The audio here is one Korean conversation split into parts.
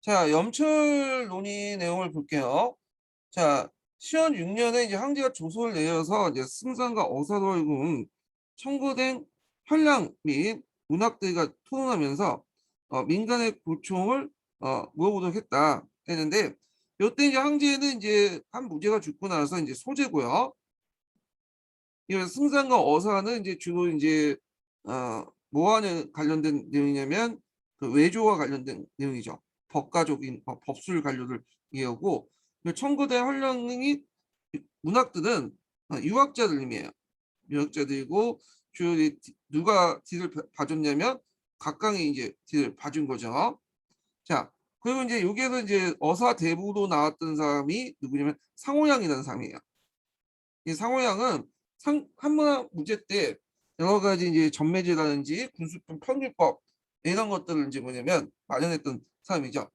자, 염철 논의 내용을 볼게요. 자, 시원 6년에 이제 황제가 조서를 내어서 이제 승상과 어사로를 청구된 현랑 및 문학들과 토론하면서 민간의 고총을 물어보도록 했는데 이때 이제 황제는 이제 한 무죄가 죽고 나서 이제 소재고요. 이 승상과 어사는 이제 주로 이제 뭐와 관련된 내용이냐면 그 외조와 관련된 내용이죠. 법가적인 법술 관료를 이해하고 청구된 헌령이 문학들은 유학자들 의미해요. 유학자들이고 주로 누가 뒤를 봐줬냐면 각광이 이제 뒤를 봐준 거죠. 자, 그리고 이제 여기에서 이제 어사 대부로 나왔던 사람이 누구냐면 상호양이라는 사람이에요. 이 상호양은 한문학 문제 때 여러 가지 이제 전매제라든지 군수법 편율법 이런 것들을 이제 뭐냐면 마련했던 사람이죠.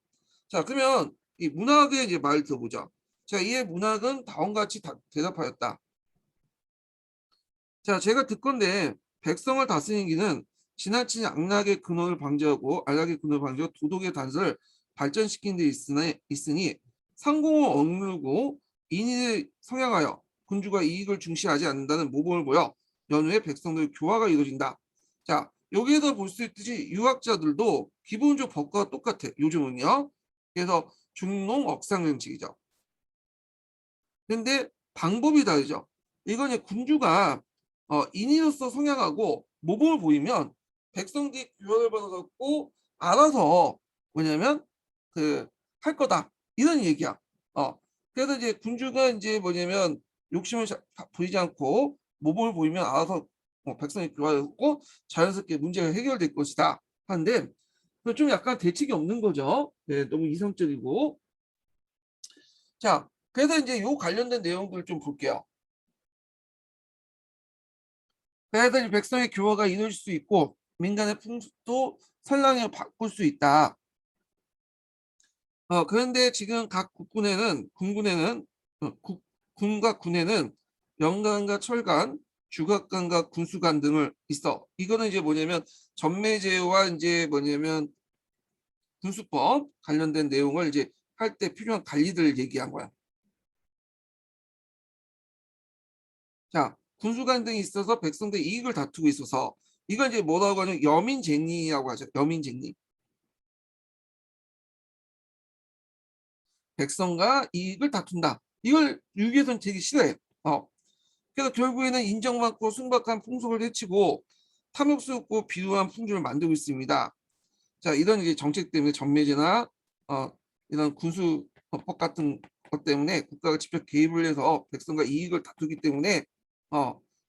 자, 그러면 이 문학의 이제 말 들어보죠. 자, 이의 문학은 다음과 같이 대답하였다. 자, 제가 듣건데 백성을 다스리는 길은 지나친 악락의 근원을 방지하고 안락의 근원을 방지하고 도덕의 단서를 발전시키는 데 있으니 상공을 억누르고 인인을 성향하여 군주가 이익을 중시하지 않는다는 모범을 보여 연후에 백성들의 교화가 이루어진다. 자, 여기에서 볼 수 있듯이 유학자들도 기본적 법과 똑같아. 요즘은요. 그래서 중농 억상정책이죠. 근데 방법이 다르죠. 이건 군주가 인인으로서 성향하고 모범을 보이면 백성들이 교화를 받아갖고 알아서 뭐냐면 그 할 거다 이런 얘기야. 그래서 이제 군주가 이제 뭐냐면 욕심을 부리지 않고 모범을 보이면 알아서 백성이 교화했고 자연스럽게 문제가 해결될 것이다 하는데 좀 약간 대책이 없는 거죠. 네, 너무 이성적이고. 자, 그래서 이제 요 관련된 내용들을 좀 볼게요. 그래서 이제 백성의 교화가 이룰 수 있고 민간의 풍습도 선량히 바꿀 수 있다. 그런데 지금 각 군군에는 군과 군에는 영관과 철관, 주각관과 군수관 등을 있어. 이거는 이제 뭐냐면 전매제와 이제 뭐냐면 군수법 관련된 내용을 이제 할 때 필요한 관리들을 얘기한 거야. 자, 군수관 등이 있어서 백성들의 이익을 다투고 있어서 이걸 이제 뭐라고 하냐면 여민쟁리라고 하죠. 여민쟁리. 백성과 이익을 다툰다. 이걸 유기에서는 되게 싫어해. 그래서 결국에는 인정받고 순박한 풍속을 해치고 탐욕스럽고 비루한 풍조를 만들고 있습니다. 자, 이런 이제 정책 때문에 전매제나 이런 군수법 같은 것 때문에 국가가 직접 개입을 해서 백성과 이익을 다투기 때문에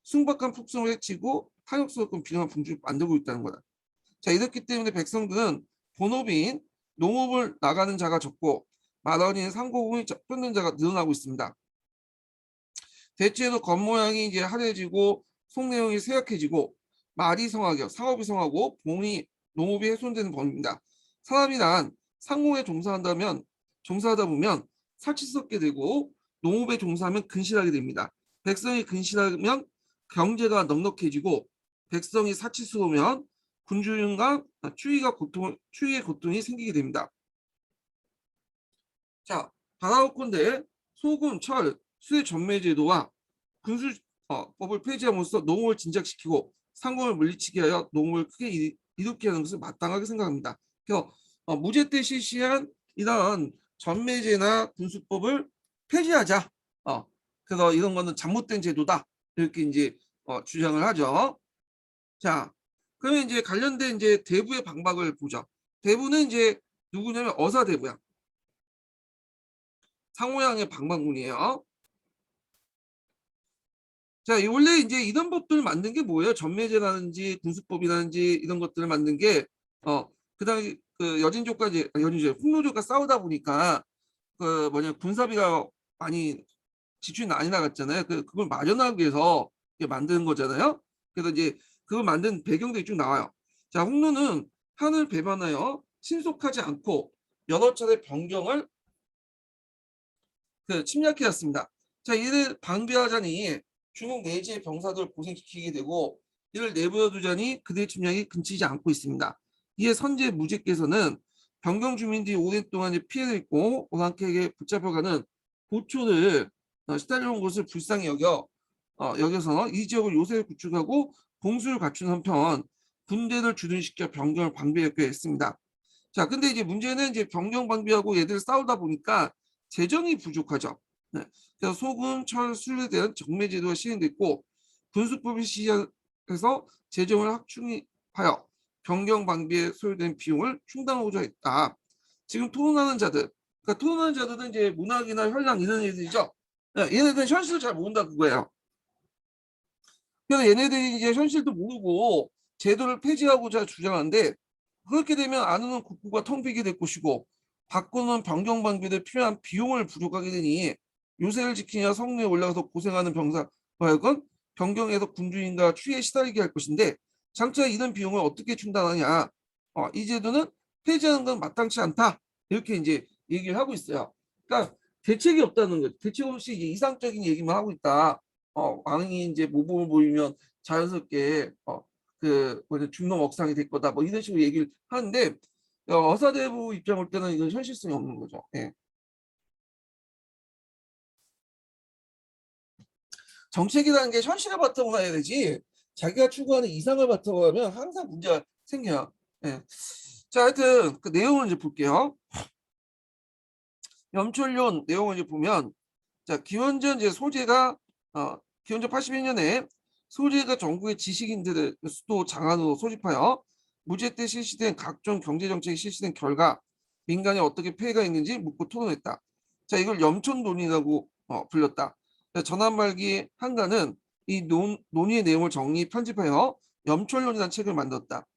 순박한 풍속을 해치고 탐욕스럽고 비루한 풍조를 만들고 있다는 거다. 자, 이렇기 때문에 백성들은 본업인 농업을 나가는 자가 적고 말어린 상고금이 쫓는 자가 늘어나고 있습니다. 대체로 겉모양이 이제 하얘지고 속내용이 쇠약해지고 말이 성하고 상업이 성하고 봉이 농업이 훼손되는 법입니다. 사람이 난 상공에 종사하다 보면 사치스럽게 되고 농업에 종사하면 근실하게 됩니다. 백성이 근실하면 경제가 넉넉해지고 백성이 사치스러우면 군주윤과 추위의 고통이 생기게 됩니다. 자, 바라옵건대 소금, 철, 수의 전매제도와 군수법을 폐지함으로써 농업을 진작시키고 상공을 물리치게 하여 농업을 크게 이롭게 하는 것을 마땅하게 생각합니다. 그래서 무제 때 실시한 이런 전매제나 군수법을 폐지하자. 그래서 이런 거는 잘못된 제도다. 이렇게 이제 주장을 하죠. 자, 그러면 이제 관련된 이제 대부의 방박을 보죠. 대부는 이제 누구냐면 어사대부야. 상호양의 방방군이에요. 자, 원래 이제 이런 법들을 만든 게 뭐예요? 전매제라든지 군수법이라든지 이런 것들을 만든 게, 그다음에 그 여진족, 풍로족과 싸우다 보니까 그 군사비가 많이 지출이 많이 나갔잖아요. 그걸 마련하기 위해서 만드는 거잖아요. 그래서 이제 그걸 만든 배경들이 쭉 나와요. 자, 홍로는 한을 배반하여 신속하지 않고 여러 차례 변경을 침략해왔습니다. 자, 이를 방비하자니 중국 내지의 병사들을 고생시키게 되고 이를 내버려 두자니 그들의 침략이 그치지 않고 있습니다. 이에 선제 무제께서는 변경 주민들이 오랫동안 이제 피해를 입고 오랑캐에게 붙잡혀가는 고초를 시달려온 것을 불쌍히 여겨서 이 지역을 요새를 구축하고 공수를 갖춘 한편 군대를 주둔시켜 변경을 방비하게 했습니다. 자, 근데 이제 문제는 이제 변경 방비하고 얘들 싸우다 보니까 재정이 부족하죠. 네. 그래서 소금, 철, 술에 대한 정매 제도가 시행됐고 군수법이 시행해서 재정을 확충하여 변경 방비에 소요된 비용을 충당하고자 했다. 지금 토론하는 자들, 그러니까 토론하는 자들은 이제 문학이나 현랑 이런 애들이죠. 네, 얘네들은 현실을 잘 모른다 그거예요. 그래서 얘네들이 이제 현실도 모르고 제도를 폐지하고자 주장하는데 그렇게 되면 안오는 국고가 텅 비게 될 것이고 바꾸는 변경 방비에 필요한 비용을 부족하게 되니 요새를 지키냐 성내에 올라가서 고생하는 병사와 하여금 변경에서 군주인과 추위에 시달리게 할 것인데 장차 이런 비용을 어떻게 충당하냐. 이 제도는 폐지하는 건 마땅치 않다. 이렇게 이제 얘기를 하고 있어요. 그러니까 대책이 없다는 거죠. 대책 없이 이제 이상적인 얘기만 하고 있다. 왕이 이제 모범을 보이면 자연스럽게 그 뭐냐 중농 억상이 될 거다 뭐 이런 식으로 얘기를 하는데 어사대부 입장 볼 때는 이건 현실성이 없는 거죠. 예. 정책이라는 게 현실을 바탕으로 해야 되지 자기가 추구하는 이상을 바탕으로 하면 항상 문제가 생겨요. 예. 자, 하여튼 그 내용을 이제 볼게요. 염촌론 내용을 이제 보면 자 기원전 이제 소재가 기원전 81년에 소재가 전국의 지식인들을 수도 장안으로 소집하여 무제 때 실시된 각종 경제 정책이 실시된 결과 민간에 어떻게 폐해가 있는지 묻고 토론했다. 자 이걸 염촌론이라고 불렸다. 전한 말기 한가는 이 논의의 내용을 정리 편집하여 염촌론이라는 책을 만들었다.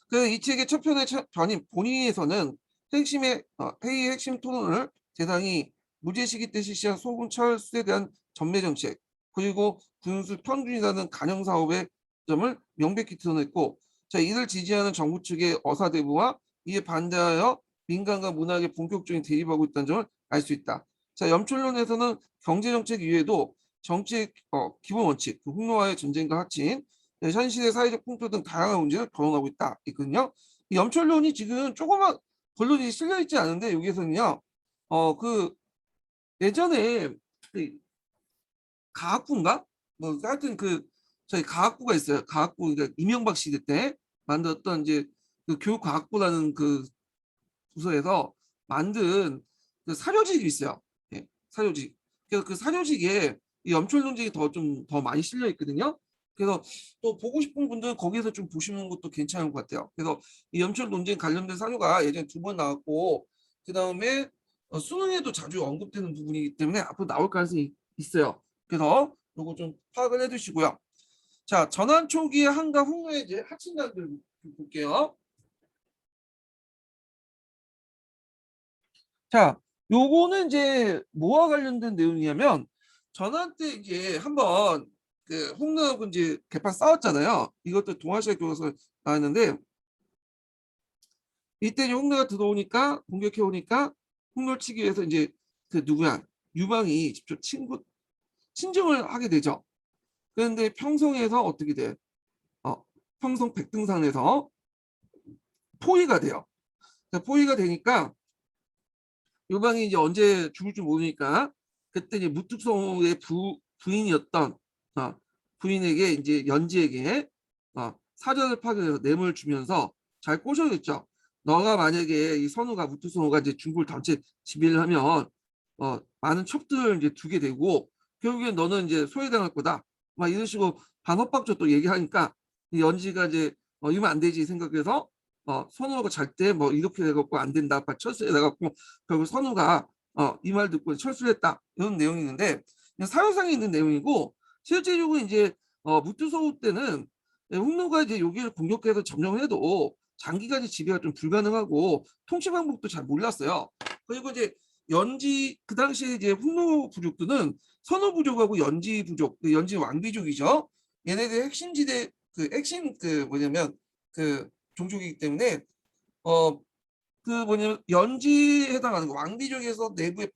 그 이 책의 첫 편의 변인 본의에서는 핵심의 회의의 핵심 토론을 대상이 무제 시기 때 실시한 소금 철수에 대한 전매 정책 그리고 군수 평준이라는 간영 사업의 점을 명백히 드러냈고 자 이를 지지하는 정부 측의 어사대부와 이에 반대하여 민간과 문학에 본격적인 대립하고 있다는 점을 알 수 있다. 자 염촌론에서는 경제 정책 이외에도 정책 기본 원칙, 그 홍로와의 전쟁과 합친 현실의 사회적 풍토 등 다양한 문제를 거론하고 있다. 있거든요. 이 염촌론이 지금 조그만 본론이 실려 있지 않은데 여기서는요. 그 예전에 그 가학부인가? 뭐 하여튼 그 저희 가학부가 있어요. 가학부 그러니까 이명박 시대 때 만들었던 이제 그 교육과학부라는 그 부서에서 만든 그 사료집이 있어요. 예, 사료집. 그래서 그 사료집에 이 염촌 논쟁이 더 많이 실려 있거든요. 그래서 또 보고 싶은 분들은 거기서 좀 보시는 것도 괜찮은 것 같아요. 그래서 이 염촌 논쟁 관련된 사료가 예전에 2번 나왔고 그 다음에 수능에도 자주 언급되는 부분이기 때문에 앞으로 나올 가능성이 있어요. 그래서 이거 좀 파악을 해두시고요. 자, 전환 초기의 한가 후에 이제 하층단들 볼게요. 자, 요거는 이제 뭐와 관련된 내용이냐면 전환 때 이제 한번 그 홍로하고 이제 개판 싸웠잖아요. 이것도 동아시아 교과서 나왔는데 이때 홍로가 들어오니까 공격해 오니까 홍로를 치기 위해서 이제 그 누구야 유방이 직접 친정을 하게 되죠. 그런데 평성에서 어떻게 돼? 평성 백등산에서 포위가 돼요. 포위가 되니까 요방이 이제 언제 죽을 줄 모르니까 그때 이제 무뚝성의 부인이었던 부인에게 이제 연지에게 사전을 파견해서 뇌물 주면서 잘 꼬셔줬죠. 너가 만약에 이 선우가 무뚝성호가 이제 중국을 전체 지배를 하면 많은 첩들을 이제 두게 되고 결국엔 너는 이제 소외당할 거다. 막 이런 식으로 반협박조 또 얘기하니까 이 연지가 이제 이러면 안 되지 생각해서 선우가 잘 때 뭐 이렇게 돼갖고 안 된다. 아빠 철수해 돼갖고 결국 선우가 이 말 듣고 철수를 했다. 이런 내용이 있는데 사회상에 있는 내용이고 실제적으로 이제 무투서우 때는 홍로가 이제 여기를 공격해서 점령해도 장기간의 지배가 좀 불가능하고 통치 방법도 잘 몰랐어요. 그리고 이제 연지 그 당시에 이제 홍로 부족들은 선호 부족하고 연지 부족, 연지 왕비족이죠. 얘네들 핵심 지대 그 핵심 그 뭐냐면 그 종족이기 때문에 그 뭐냐면 연지에 해당하는 거 왕비족에서 내부에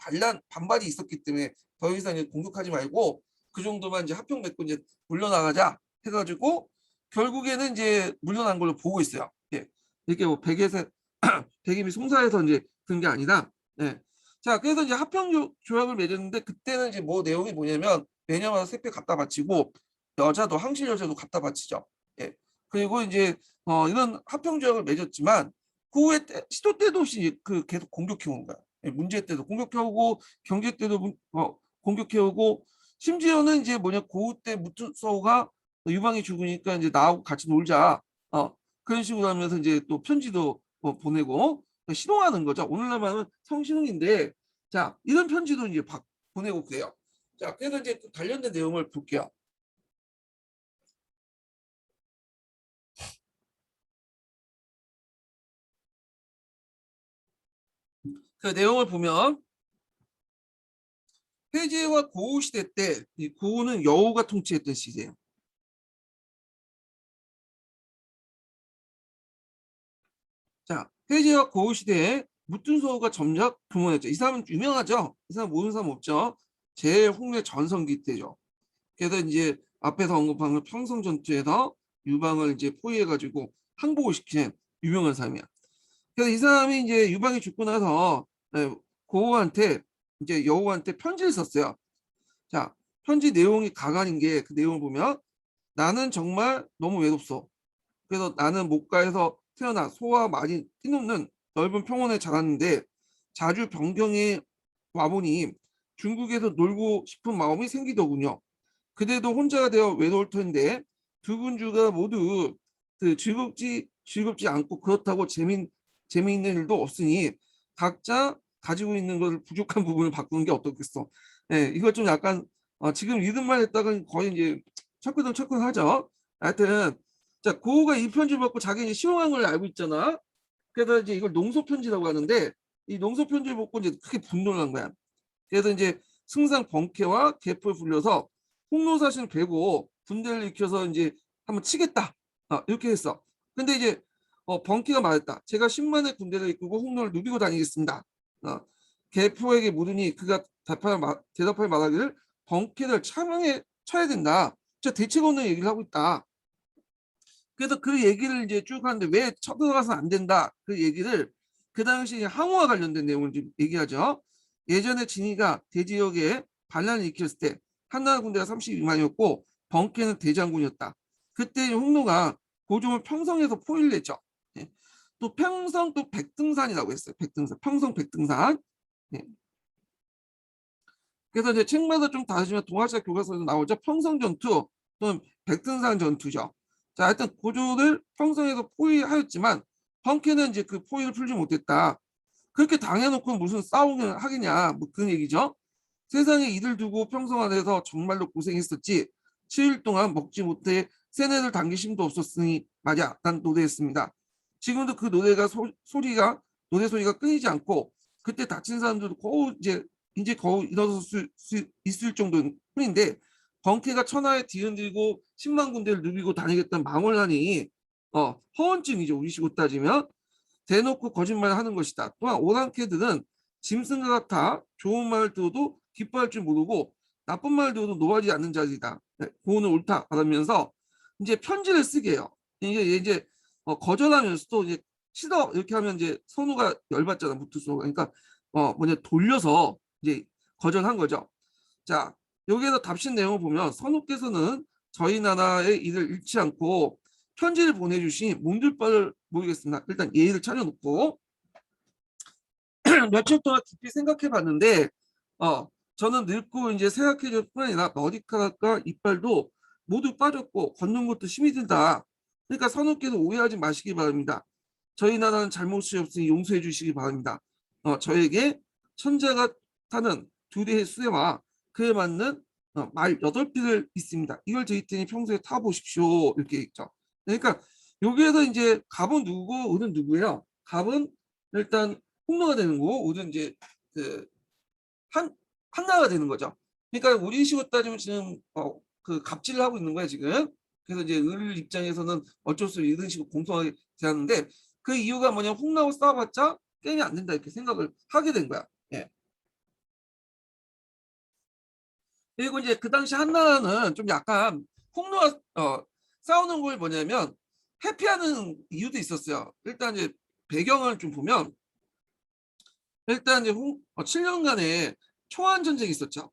반발이 있었기 때문에 더 이상 이제 공격하지 말고 그 정도만 이제 합병 맺고 이제 물러나가자 해가지고 결국에는 이제 물러난 걸로 보고 있어요. 예. 이렇게 뭐 백에서 대기 및 송사에서 이제 든 게 아니다. 네. 자, 그래서 이제 합병 조약을 맺었는데 그때는 이제 뭐 내용이 뭐냐면 매년마다 세패 갖다 바치고 여자도 항실 여자도 갖다 바치죠. 예. 그리고 이제 이런 합병 조약을 맺었지만 그 후에 시도 때도 없이 그 계속 공격해 온 거야. 예, 문제 때도 공격해 오고 경제 때도 공격해 오고 심지어는 이제 뭐냐 고우 때 무투서우가 유방이 죽으니까 이제 나하고 같이 놀자. 그런 식으로 하면서 이제 또 편지도 보내고 신용하는 거죠. 오늘날 말하면 성신용인데 자 이런 편지도 이제 보내고 그래요. 자 그래서 이제 관련된 내용을 볼게요. 그 내용을 보면 해제와 고우 시대 때 이 고우는 여우가 통치했던 시대예요. 자 해제와 고우 시대에 무tun소가 점작 교문했죠. 이 사람은 유명하죠. 이 사람 모르는 사람 없죠. 제홍래 전성기 때죠. 그래서 이제 앞에서 언급한 그 평성전투에서 유방을 이제 포위해가지고 항복을 시키는 유명한 사람이야. 그래서 이 사람이 이제 유방이 죽고 나서 고우한테 이제 여우한테 편지를 썼어요. 자, 편지 내용이 가관인 게 그 내용을 보면 나는 정말 너무 외롭소. 그래서 나는 목가에서 태어나 소와 많이 뛰노는 넓은 평원에 자랐는데 자주 변경에 와보니 중국에서 놀고 싶은 마음이 생기더군요. 그대도 혼자가 되어 외로울 텐데 두 군주가 모두 그 즐겁지 않고 그렇다고 재미있는 일도 없으니 각자 가지고 있는 걸 부족한 부분을 바꾸는 게 어떻겠어. 예, 이거 좀 약간 지금 이름만 했다가 거의 이제 척근하죠. 하여튼 자 고우가 이 편지를 받고 자기 이제 시험한 걸 알고 있잖아. 그래서 이제 이걸 농소 편지라고 하는데 이 농소 편지를 받고 이제 크게 분노를 한 거야. 그래서 이제 승상 번케와 개포를 불려서 홍노사신을 베고 군대를 일으켜서 이제 한번 치겠다. 이렇게 했어. 근데 이제 번케가 말했다. 제가 10만의 군대를 이끌고 홍노를 누비고 다니겠습니다. 개포에게 물으니 그가 대답할 말하기를 번케를 차명에 쳐야 된다. 저 대책 없는 얘기를 하고 있다. 그래서 그 얘기를 이제 쭉 하는데 왜 쳐들어가서 안 된다. 그 얘기를 그 당시 항우와 관련된 내용을 좀 얘기하죠. 예전에 진이가 대지역에 반란을 일으켰을 때 한나라 군대가 32만이었고 번케는 대장군이었다. 그때 홍노가 고종을 평성에서 포위를 했죠. 예. 또 평성 또 백등산이라고 했어요. 백등산, 평성 백등산. 예. 그래서 이제 책마다 좀 다르지만 동아시아 교과서에서 나오죠. 평성 전투 또는 백등산 전투죠. 자, 하여튼 고조를 평성에서 포위하였지만 펑케는 이제 그 포위를 풀지 못했다. 그렇게 당해놓고 무슨 싸움을 하겠냐, 뭐 그런 얘기죠. 세상에 이들 두고 평성 안에서 정말로 고생했었지. 7일 동안 먹지 못해 세네를 당길 힘도 없었으니 말이야, 난 노래했습니다. 지금도 그 노래가 노래 소리가 끊이지 않고 그때 다친 사람들도 거의 이제 거의 일어설 수 있을 정도인 뿐인데 번케가 천하에 뒤흔들고 10만 군대를 누비고 다니겠다는 망언하니 허언증이죠. 우리식으로 따지면 대놓고 거짓말을 하는 것이다. 또한 오랑캐들은 짐승과 같아 좋은 말을 들어도 기뻐할 줄 모르고 나쁜 말을 들어도 노하지 않는 자들이다. 네, 고은은 옳다 말하면서 이제 편지를 쓰게 해요. 이제 거절하면서도 이제 싫어 이렇게 하면 이제 선우가 열받잖아. 무투수가. 그러니까 뭐냐 돌려서 이제 거절한 거죠. 자 여기에서 답신 내용을 보면 선우께서는 저희 나라의 일을 잃지 않고 편지를 보내주신 몸둘 바를 모르겠습니다. 일단 예의를 차려놓고 며칠 동안 깊이 생각해 봤는데 저는 늙고 이제 생각해줄 뿐 아니라 머리카락과 이빨도 모두 빠졌고 걷는 것도 힘이 들다. 그러니까 선우께서 오해하지 마시기 바랍니다. 저희 나라는 잘못이 없으니 용서해 주시기 바랍니다. 저에게 천자가 타는 두 대의 수레와 그에 맞는 말 8匹를 있습니다. 이걸 드릴 테니 평소에 타보십시오. 이렇게 있죠. 그러니까 여기에서 이제 갑은 누구고 을은 누구예요? 갑은 일단 홍로가 되는 거고 을은 이제 그 한나라가 되는 거죠. 그러니까 우리식으로 따지면 지금 그 갑질을 하고 있는 거야 지금. 그래서 이제 을 입장에서는 어쩔 수 없이 이런 식으로 공평하게 대하는데 그 이유가 뭐냐면 홍나하고 싸워봤자 게임이 안 된다 이렇게 생각을 하게 된 거야. 예. 그리고 이제 그 당시 한나라는 좀 약간 싸우는 걸 뭐냐면 회피하는 이유도 있었어요. 일단 이제 배경을 좀 보면 일단 이제 7년간의 청안 전쟁이 있었죠.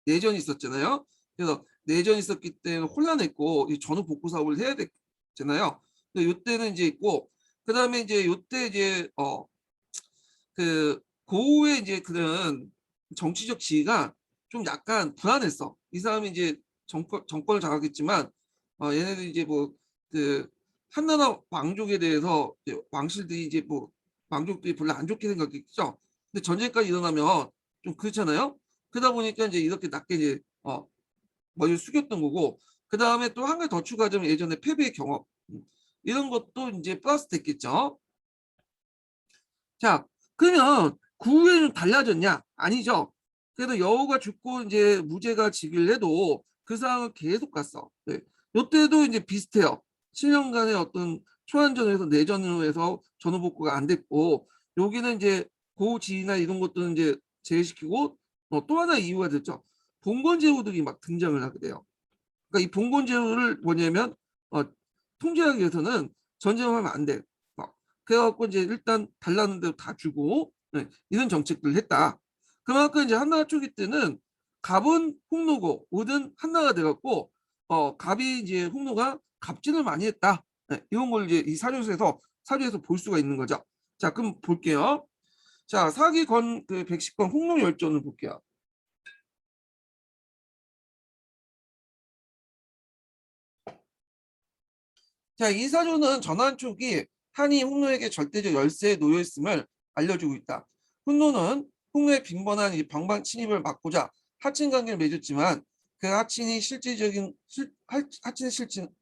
내전이 있었잖아요. 그래서 내전이 있었기 때문에 혼란했고 이 전후 복구 사업을 해야 됐잖아요. 근데 요때는 이제 있고 그다음에 이제 요때 이제 그 고우의 이제 그런 정치적 지위가 좀 약간 불안했어. 이 사람이 이제 정권을 장악했지만 얘네들 이제 뭐 그 한나라 왕족에 대해서 이제 왕실들이 이제 뭐 왕족들이 별로 안 좋게 생각했죠. 근데 전쟁까지 일어나면 좀 그렇잖아요. 그러다 보니까 이제 이렇게 낮게 이제 머리를 숙였던 거고 그 다음에 또 한 가지 더 추가하자면 예전에 패배의 경험 이런 것도 이제 플러스 됐겠죠. 자, 그러면 그 후에는 달라졌냐? 아니죠. 그래도 여우가 죽고 이제 무죄가 직위를 해도 그 상황은 계속 갔어. 네. 요때도 이제 비슷해요. 7년간의 어떤 초안전에서 내전으로 해서 전후 복구가 안 됐고 여기는 이제 고지나 이런 것들은 이제 제외시키고 또 하나 이유가 됐죠. 봉건제후들이 막 등장을 하게 돼요. 그러니까 이 봉건제후를 뭐냐면 통제하기 위해서는 전쟁을 하면 안 돼. 그래갖고 이제 일단 달라는 대로 다 주고 네, 이런 정책들을 했다. 그만큼 이제 한나라 초기 때는 갑은 홍노고 을은 한나가 돼갖고 갑이 이제 홍노가 갑진을 많이 했다. 네, 이런 걸 이제 이 사주에서 볼 수가 있는 거죠. 자, 그럼 볼게요. 자, 사기 건그 백식건 홍노 열전을 볼게요. 자, 이 사주는 전환 초기 한이 홍노에게 절대적 열세에 놓여 있음을 알려주고 있다. 홍노는 홍노의 빈번한 이 방방 침입을 막고자 하친 관계를 맺었지만 그 하친이 하친의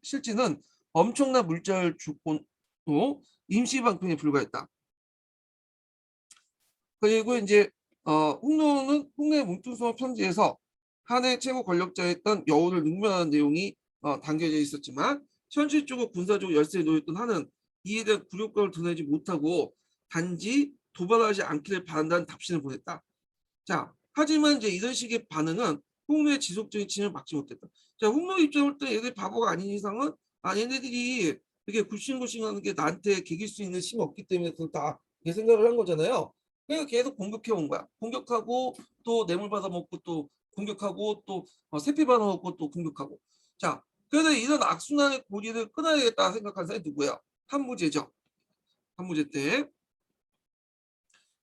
실질은 엄청난 물자를 주고 임시 방편에 불과했다. 그리고 이제 홍노는 홍노의 뭉뚱소원 편지에서 한의 최고 권력자였던 여우를 능멸하는 내용이 담겨져 있었지만 현실적으로 군사적으로 열세에 놓였던 한은 이에 대한 굴욕감을 드러내지 못하고 단지 도발하지 않기를 바란다는 답신을 보냈다. 자, 하지만 이제 이런 식의 반응은 홍노의 지속적인 침입을 막지 못했다. 자, 홍노 입장을 때 얘들 바보가 아닌 이상은 얘네들이 이렇게 굴신굴신하는 게 나한테 개길 수 있는 힘이 없기 때문에 그걸 다 생각을 한 거잖아요. 그러니까 계속 공격해 온 거야. 공격하고 또 뇌물 받아먹고 또 공격하고 또 세피 받아먹고 또 공격하고. 자, 그래서 이런 악순환의 고리를 끊어야겠다 생각한 사람이 누구야? 한무제죠. 한무제 때.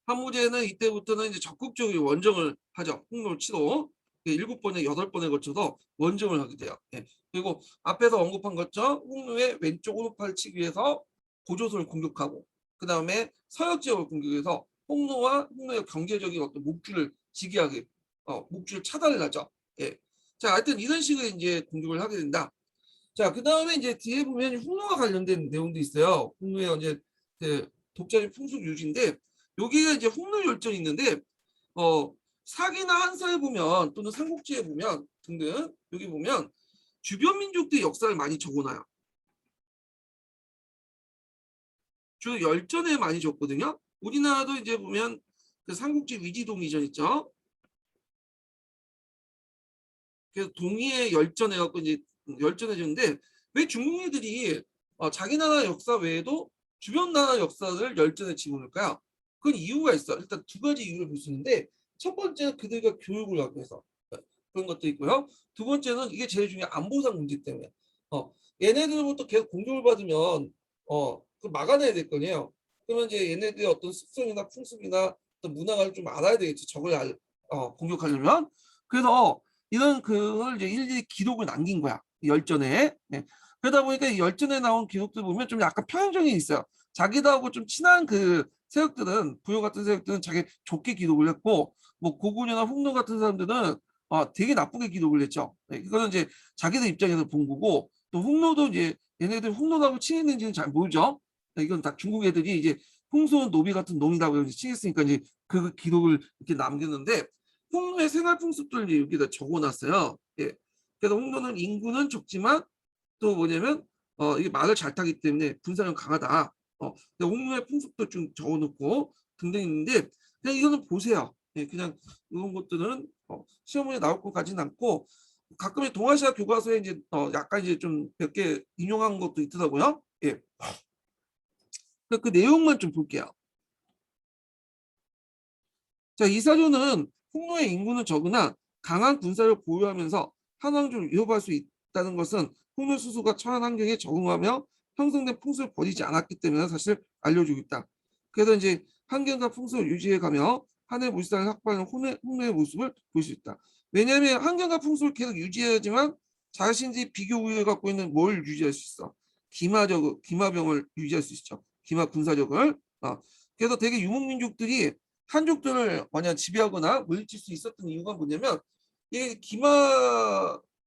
한무제는 이때부터는 이제 적극적으로 원정을 하죠. 홍노를 치러 7번에 8번에 거쳐서 원정을 하게 돼요. 예. 그리고 앞에서 언급한 것처럼 홍노의 왼쪽 오른팔을 치기 위해서 고조선을 공격하고 그 다음에 서역 지역을 공격해서 홍노의 경제적인 어떤 목줄을 지기하게 목줄을 차단을 하죠. 예. 자, 하여튼 이런 식으로 이제 공격을 하게 된다. 자, 그 다음에 이제 뒤에 보면 홍노와 관련된 내용도 있어요. 홍노의 이제 그 독자적 풍습 유지인데 여기가 이제 홍노 열전이 있는데 사기나 한서에 보면 또는 삼국지에 보면 등등 여기 보면 주변 민족들의 역사를 많이 적어놔요. 주로 열전에 많이 적거든요. 우리나라도 이제 보면 그 삼국지 위지동이전 있죠. 그래서 동의의 열전해 갖고 이제 열전해 줬는데 왜 중국 애들이 자기 나라 역사 외에도 주변 나라 역사를 열전에 집어넣을까요? 그건 이유가 있어. 일단 두 가지 이유를 볼 수 있는데 첫 번째는 그들과 교육을 하기 위해서 그런 것도 있고요. 두 번째는 이게 제일 중요한 안보상 문제 때문에 얘네들부터 계속 공격을 받으면 그 막아내야 될 거네요. 그러면 이제 얘네들의 어떤 습성이나 풍습이나 어떤 문화를 좀 알아야 되겠죠. 적을 공격하려면. 그래서 이런 그걸 이제 일일이 기록을 남긴 거야. 열전에. 네. 그러다 보니까 이 열전에 나온 기록들 보면 좀 약간 편향성이 있어요. 자기들하고 좀 친한 그 세력들은 부여 같은 세력들은 자기 좋게 기록을 했고 뭐 고구려나 홍노 같은 사람들은 되게 나쁘게 기록을 했죠. 네. 이거는 이제 자기들 입장에서 본 거고 또 홍노도 이제 얘네들 홍노하고 친했는지는 잘 모르죠. 네. 이건 다 중국 애들이 이제 홍수는 노비 같은 놈이라고 친했으니까 이제 그 기록을 이렇게 남겼는데 홍노의 생활 풍습들을 여기다 적어놨어요. 예. 그래서 홍노는 인구는 적지만 또 뭐냐면 이게 말을 잘 타기 때문에 군사력 강하다. 홍노의 풍습도 좀 적어놓고 등등 있는데 그냥 이거는 보세요. 예, 그냥 이런 것들은 시험에 나올 것 같지는 않고 가끔의 동아시아 교과서에 이제 약간 이제 좀 몇 개 인용한 것도 있더라고요. 예. 그 내용만 좀 볼게요. 자, 이 사조는 홍로의 인구는 적으나 강한 군사를 보유하면서 한왕조를 위협할 수 있다는 것은 홍로 수수가 처한 환경에 적응하며 형성된 풍습을 버리지 않았기 때문에 사실 알려주고 있다. 그래서 이제 환경과 풍습을 유지해가며 한해 물상을 확보하는 홍로의 모습을 볼 수 있다. 왜냐하면 환경과 풍습을 계속 유지해야지만 자신들이 비교 우위를 갖고 있는 뭘 유지할 수 있어? 기마병을 유지할 수 있죠. 기마 군사력을. 그래서 되게 유목민족들이 한족들을 만약 지배하거나 물리칠 수 있었던 이유가 뭐냐면 이게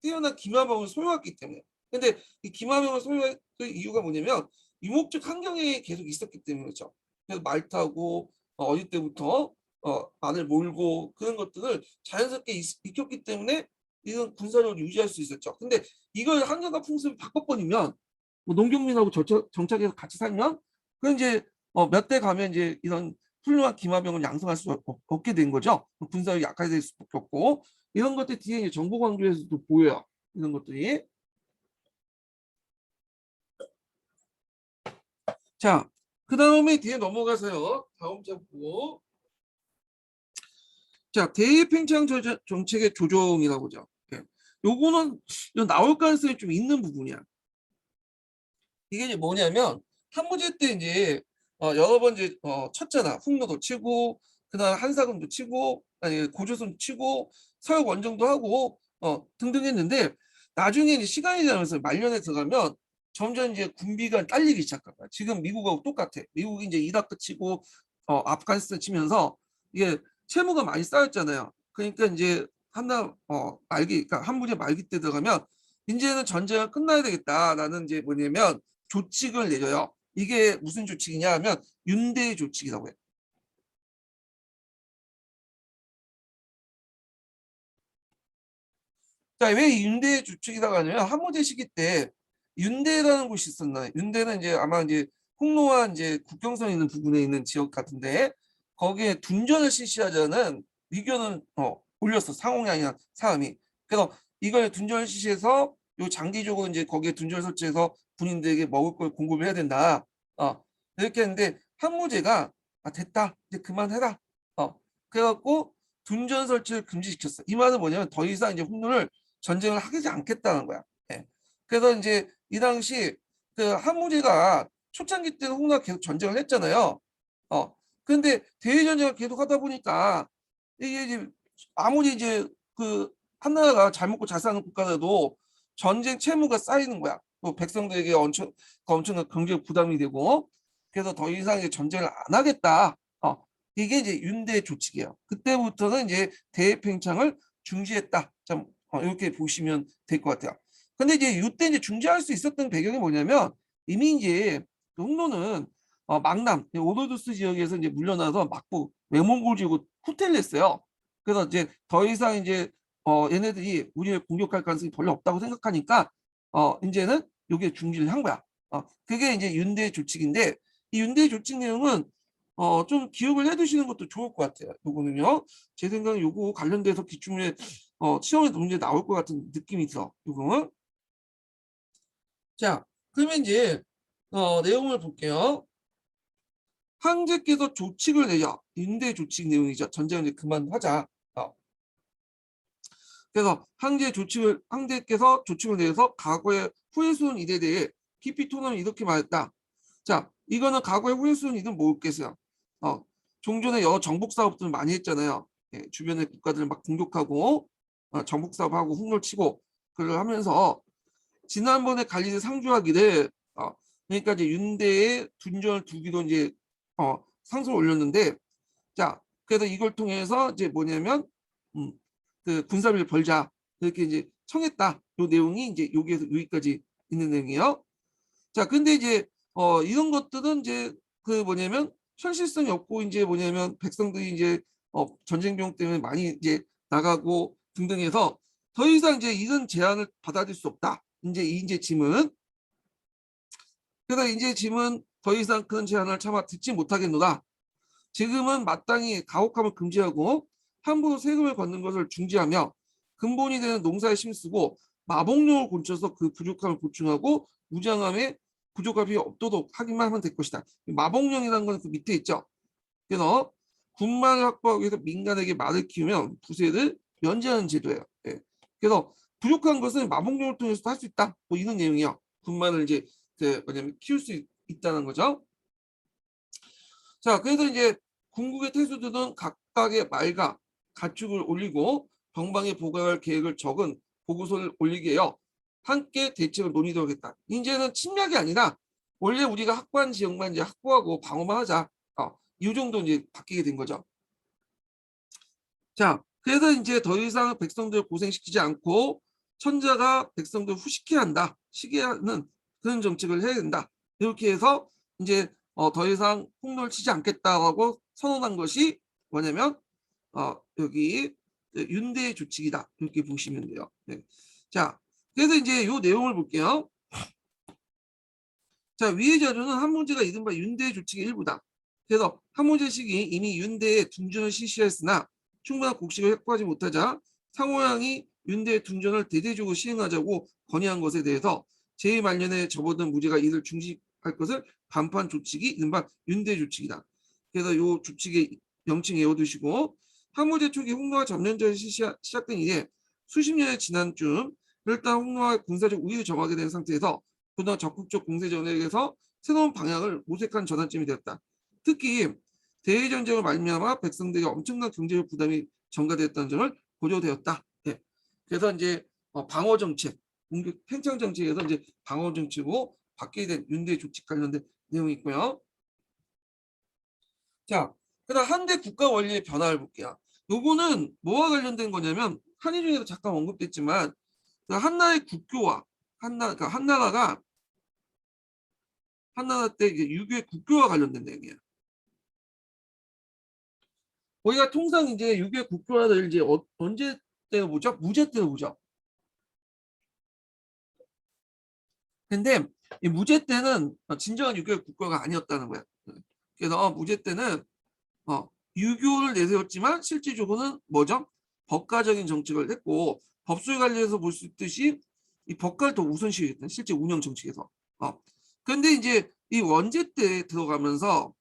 뛰어난 기마병을 소유했기 때문에. 근데 이 기마병을 소유한 이유가 뭐냐면 유목적 환경에 계속 있었기 때문이죠. 그래서 말 타고 어릴 때부터 말을 몰고 그런 것들을 자연스럽게 익혔기 때문에 이런 군사력을 유지할 수 있었죠. 근데 이걸 환경과 풍습을 바꿔버리면 뭐 농경민하고 정착해서 같이 살면 그 이제 몇 대 가면 이제 이런 훌륭한 기마병을 양성할 수 없게 된 거죠. 군사력이 약화될 수밖에 없고 이런 것들 뒤에 이제 정보 강조에서도 보여요. 이런 것들이. 자, 그 다음에 뒤에 넘어가서요. 다음 장 보고. 자, 대입행창 정책의 조정이라고 보죠. 예. 요거는 나올 가능성이 좀 있는 부분이야. 이게 이제 뭐냐면 한무제 때 이제 여러 번 이제 쳤잖아. 풍로도 치고 그다음 한사금도 치고 아니 고조선 치고 서역 원정도 하고 등등 했는데 나중에 이제 시간이 지나면서 말년에 들어가면 점점 이제 군비가 딸리기 시작한 거야. 지금 미국하고 똑같아. 미국이 이제 이라크 치고 아프가니스탄 치면서 이게 채무가 많이 쌓였잖아요. 그러니까 이제 한나 말기 그러니까 한무제 말기 때 들어가면 이제는 전쟁을 끝나야 되겠다라는 이제 뭐냐면 조칙을 내려요. 이게 무슨 조칙이냐 하면 윤대 조칙이라고 해요. 자, 왜 윤대 조칙이라고 하냐면 한무제 시기 때 윤대라는 곳이 있었나요? 윤대는 이제 아마 이제 홍로와 이제 국경선 있는 부분에 있는 지역 같은데 거기에 둔전을 실시하자는 의견을 올렸어. 상홍양이나 사람이. 그래서 이걸 둔전을 실시해서 요 장기적으로 이제 거기에 둔전을 설치해서 군인들에게 먹을 걸 공급을 해야 된다. 이렇게 했는데 한무제가 됐다. 이제 그만해라. 그래갖고 둔전 설치를 금지시켰어. 이 말은 뭐냐면 더 이상 이제 홍로를 전쟁을 하지 않겠다는 거야. 예. 그래서 이제 이 당시 그 한무제가 초창기 때는 홍나가 계속 전쟁을 했잖아요. 그런데 대외 전쟁을 계속 하다 보니까 이게 이제 아무리 이제 그 한나라가 잘 먹고 잘 사는 국가라도 전쟁 채무가 쌓이는 거야. 또 백성들에게 엄청난 경제적 부담이 되고 그래서 더 이상 이제 전쟁을 안 하겠다. 이게 이제 윤대 조칙이에요. 그때부터는 이제 대팽창을 중지했다. 참 이렇게 보시면 될 것 같아요. 근데 이제 이때 이제 중지할 수 있었던 배경이 뭐냐면 이미 이제 그 홍로는 망남 오도두스 지역에서 이제 물려나서 막부 외몽골 지역으로 후퇴를 했어요. 그래서 이제 더 이상 이제 얘네들이 우리를 공격할 가능성이 별로 없다고 생각하니까 이제는 이게 중지를 한 거야. 그게 이제 윤대 조칙인데 이 윤대 조칙 내용은 좀 기억을 해두시는 것도 좋을 것 같아요. 요거는요. 제 생각에 요거 관련돼서 기출문제 시험에 문제 나올 것 같은 느낌이 들어. 요거는. 자, 그러면 이제 내용을 볼게요. 황제께서 조칙을 내려 윤대 조칙 내용이죠. 전쟁을 이제 그만하자. 그래서 황제께서 조칙을 내려서 과거의 후회스러운 일에 대해 깊이 토론을 이렇게 말했다. 자, 이거는 과거의 후회스러운 일은 뭐겠어요? 종전에 여러 정복 사업들을 많이 했잖아요. 예, 주변의 국가들을 막 공격하고 정복 사업하고 훅놀 치고 그걸 하면서 지난번에 갈리를 상주하기를 그러니까 이제 윤대의 둔전을 두기로 이제 상소를 올렸는데 자 그래서 이걸 통해서 이제 뭐냐면 그 군사비를 벌자 이렇게 이제 청했다. 요 내용이 이제 여기에서 여기까지 있는 내용이에요. 자 근데 이제 이런 것들은 이제 그 뭐냐면 현실성이 없고 이제 뭐냐면 백성들이 이제 전쟁 비용 때문에 많이 이제 나가고 등등해서 더 이상 이제 이런 제안을 받아들일 수 없다. 이제 짐은 그래서 이제 짐은 더 이상 그런 제안을 차마 듣지 못하겠노라. 지금은 마땅히 가혹함을 금지하고 함부로 세금을 걷는 것을 중지하며 근본이 되는 농사에 힘쓰고 마복용을 고쳐서 그 부족함을 보충하고 무장함에 부족함이 없도록 하기만 하면 될 것이다. 마복령이라는 건 그 밑에 있죠. 그래서 군만을 확보하기 위해서 민간에게 말을 키우면 부세를 면제하는 제도예요. 예. 그래서 부족한 것은 마복령을 통해서도 할 수 있다. 뭐 이런 내용이요. 군만을 이제 그 뭐냐면 키울 수 있다는 거죠. 자, 그래서 이제 궁극의 태수들은 각각의 말과 가축을 올리고 병방에 보강할 계획을 적은 보고서를 올리게 해요. 함께 대책을 논의하도록 했다. 이제는 침략이 아니라 원래 우리가 확보한 지역만 이제 확보하고 방어만 하자. 이 정도 이제 바뀌게 된 거죠. 자, 그래서 이제 더 이상 백성들을 고생시키지 않고 천자가 백성들을 후식해야 한다. 시게 하는 그런 정책을 해야 된다. 이렇게 해서 이제 더 이상 폭로를 치지 않겠다라고 선언한 것이 뭐냐면 여기 윤대의 조칙이다. 이렇게 보시면 돼요. 네. 자, 그래서 이제 이 내용을 볼게요. 자, 위의 자료는 한문제가 이른바 윤대의 조칙의 일부다. 그래서 한문제식이 이미 윤대의 둔전을 실시했으나 충분한 곡식을 확보하지 못하자 상호양이 윤대의 둔전을 대대적으로 시행하자고 건의한 것에 대해서 제2말년에 접어든 무죄가 이를 중지할 것을 반판 조칙이 이른바 윤대 조칙이다. 그래서 이 조칙의 명칭 외워두시고 한문제 초기 홍로와 점령전이 시작된 이래 수십 년이 지난 쯤 일단 홍로와 군사적 우위를 점하게 된 상태에서 그동안 적극적 공세 전략에서 새로운 방향을 모색한 전환점이 되었다. 특히 대외전쟁을 말미암아 백성들에게 엄청난 경제적 부담이 전가되었다는 점을 고려되었다. 네. 그래서 이제 방어 정책, 공격 팽창 정책에서 이제 방어 정책으로 바뀌게 된 윤대 조칙 관련된 내용이 있고요. 자, 그다음 한대 국가 원리의 변화를 볼게요. 요거는 뭐와 관련된 거냐면 한일 중에도 잠깐 언급됐지만 한나라의 국교화, 그러니까 한나라가 한나라 때 이게 유교의 국교와 관련된 내용이에요. 우리가 통상 이제 유교의 국교화를 이제 언제 때로 보죠? 무제 때로 보죠. 근데 이 무제 때는 진정한 유교의 국교가 아니었다는 거야. 그래서 무제 때는 유교를 내세웠지만 실질적으로는 뭐죠? 법가적인 정책을 했고 법술 관리에서 볼 수 있듯이 이 법가를 더 우선시했던 실제 운영 정책에서. 그런데 이제 이 원제 때 들어가면서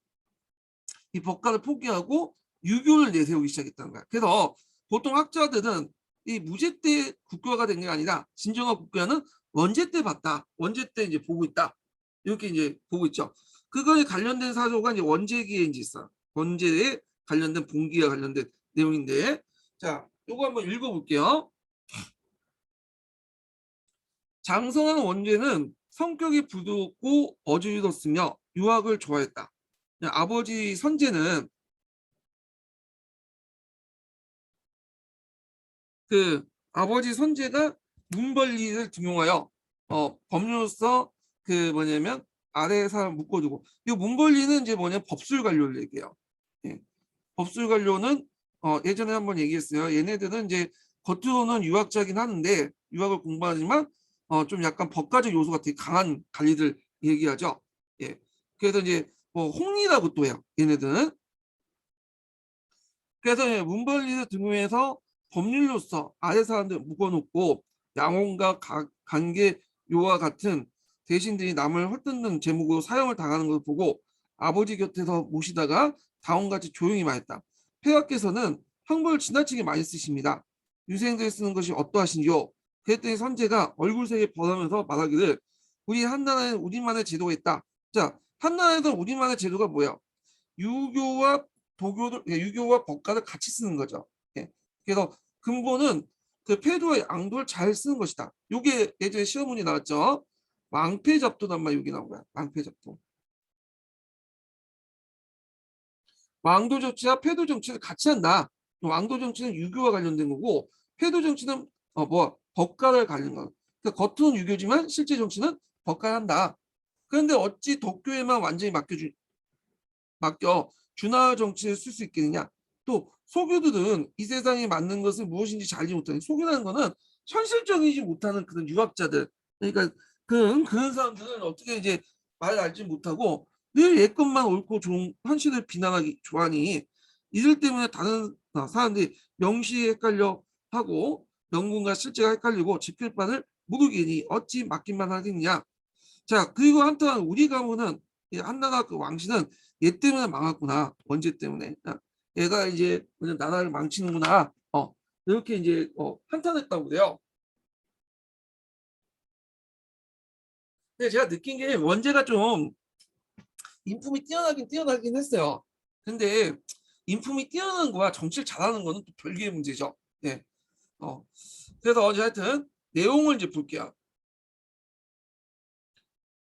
이 법가를 포기하고 유교를 내세우기 시작했다는 거야. 그래서 보통 학자들은 이 무제 때 국교화가 된 게 아니라 진정한 국교화는 원제 때 봤다. 원제 때 이제 보고 있다. 이렇게 이제 보고 있죠. 그거에 관련된 사조가 이제 원제기에 이제 있어. 원제에 관련된 봉기와 관련된 내용인데, 자, 요거 한번 읽어볼게요. 장성한 원제는 성격이 부드럽고 어지러웠으며 유학을 좋아했다. 아버지 선제는 그 아버지 선제가 문벌리를 등용하여 법률로서 그 뭐냐면 아래 사람 묶어두고 이 문벌리는 이제 뭐냐 법술 관료를 얘기해요. 예. 법술 관료는 예전에 한번 얘기했어요. 얘네들은 이제 겉으로는 유학자긴 하는데 유학을 공부하지만 좀 약간 법가적 요소가 되게 강한 관리들 얘기하죠. 예. 그래서 이제 뭐 홍리라고 또 해요. 얘네들은. 그래서 문벌리를 등용해서 법률로서 아래 사람들 묶어놓고 양혼과 관계 요와 같은 대신들이 남을 헐뜯는 제목으로 사형을 당하는 것을 보고 아버지 곁에서 모시다가 다음같이 조용히 말했다. 폐하께서는 형벌을 지나치게 많이 쓰십니다. 유생들이 쓰는 것이 어떠하신지요? 그랬더니 선제가 얼굴색이 변하면서 말하기를 우리 한나라에는 우리만의 제도가 있다. 자, 한나라에서 우리만의 제도가 뭐야? 유교와 도교를 유교와 법가를 같이 쓰는 거죠. 예. 그래서 근본은 그 폐도와 양도를 잘 쓰는 것이다. 이게 예전에 시험문이 나왔죠. 왕폐잡도란 말 여기 나온 거야. 왕폐잡도. 왕도 정치와 폐도 정치를 같이 한다. 왕도 정치는 유교와 관련된 거고 폐도 정치는 법가를 관련 거. 그러니까 겉은 유교지만 실제 정치는 법가를 한다. 그런데 어찌 도교에만 완전히 맡겨 준하 정치를 쓸 수 있겠느냐. 또 소교들은 이 세상에 맞는 것은 무엇인지 잘 알지 못하는 소교라는 거는 현실적이지 못하는 그런 유학자들. 그러니까 그런 사람들은 어떻게 이제 말 알지 못하고 늘 옛것만 옳고 좋은 현실을 비난하기 좋아하니 이들 때문에 다른 사람들이 명시에 헷갈려 하고 명분과 실제가 헷갈리고 지킬 바를 모르겠니 어찌 맡기만 하겠냐. 자, 그리고 한편 우리 가문은 한나라 그 왕씨는 얘 때문에 망했구나. 원제 때문에. 얘가 이제 나라를 망치는구나. 이렇게 이제 한탄했다고 그래요. 근데 제가 느낀 게 원제가 좀 인품이 뛰어나긴 했어요. 근데 인품이 뛰어나는 거와 정치를 잘하는 거는 또 별개의 문제죠. 네. 그래서 이제 하여튼 내용을 이제 볼게요.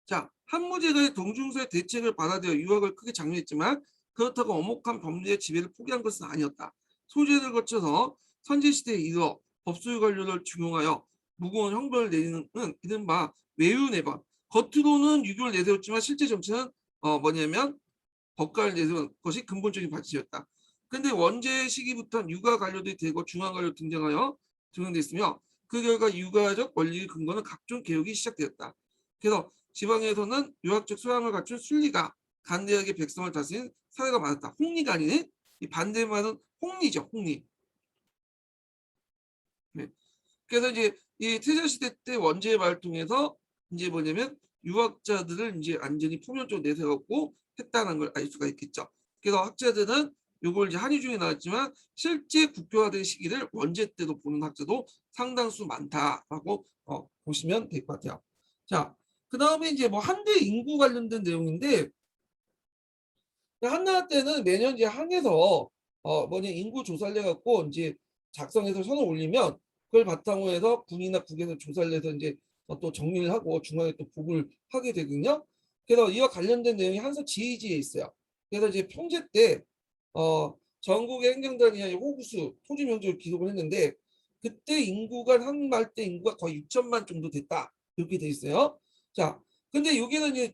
자, 한무제가 동중서의 대책을 받아들여 유학을 크게 장려했지만 그렇다고 엄혹한 범죄의 지배를 포기한 것은 아니었다. 소재를 거쳐서 선제시대에 이르러 법술 관료를 중용하여 무거운 형벌을 내리는 이른바 외유내번. 겉으로는 유교를 내세웠지만 실제 정치는 뭐냐면 법가를 내세운 것이 근본적인 발치였다. 근데 원제 시기부터 유가 관료들이 되고 중앙 관료 등장하여 등장됐으며 그 결과 유가적 원리 근거는 각종 개혁이 시작되었다. 그래서 지방에서는 유학적 소양을 갖춘 순리가 간대하게 백성을 다스린 사회가 많았다. 홍리가 아니네. 이 반대말은 홍리죠. 홍리. 네. 그래서 이제 이 태자 시대 때 원제의 말을 통해서 이제 뭐냐면 유학자들을 이제 완전히 포면적으로 내세웠고 했다는 걸 알 수가 있겠죠. 그래서 학자들은 이걸 이제 한의 중에 나왔지만 실제 국교화된 시기를 원제 때도 보는 학자도 상당수 많다라고 보시면 될 것 같아요. 자, 그 다음에 이제 뭐 한대 인구 관련된 내용인데 한나라 때는 매년 이제 항에서 뭐냐 인구 조사를 해갖고 이제 작성해서 선을 올리면 그걸 바탕으로 해서 군이나 국에서 조사를 해서 이제 또 정리를 하고 중앙에 또 보고를 하게 되거든요. 그래서 이와 관련된 내용이 한서 지휘지에 있어요. 그래서 이제 평제 때 전국의 행정단이 호구수 토지 면적을 기록을 했는데 그때 인구가 한말 때 인구가 거의 6천만 정도 됐다 이렇게 돼 있어요. 자, 근데 여기는 이제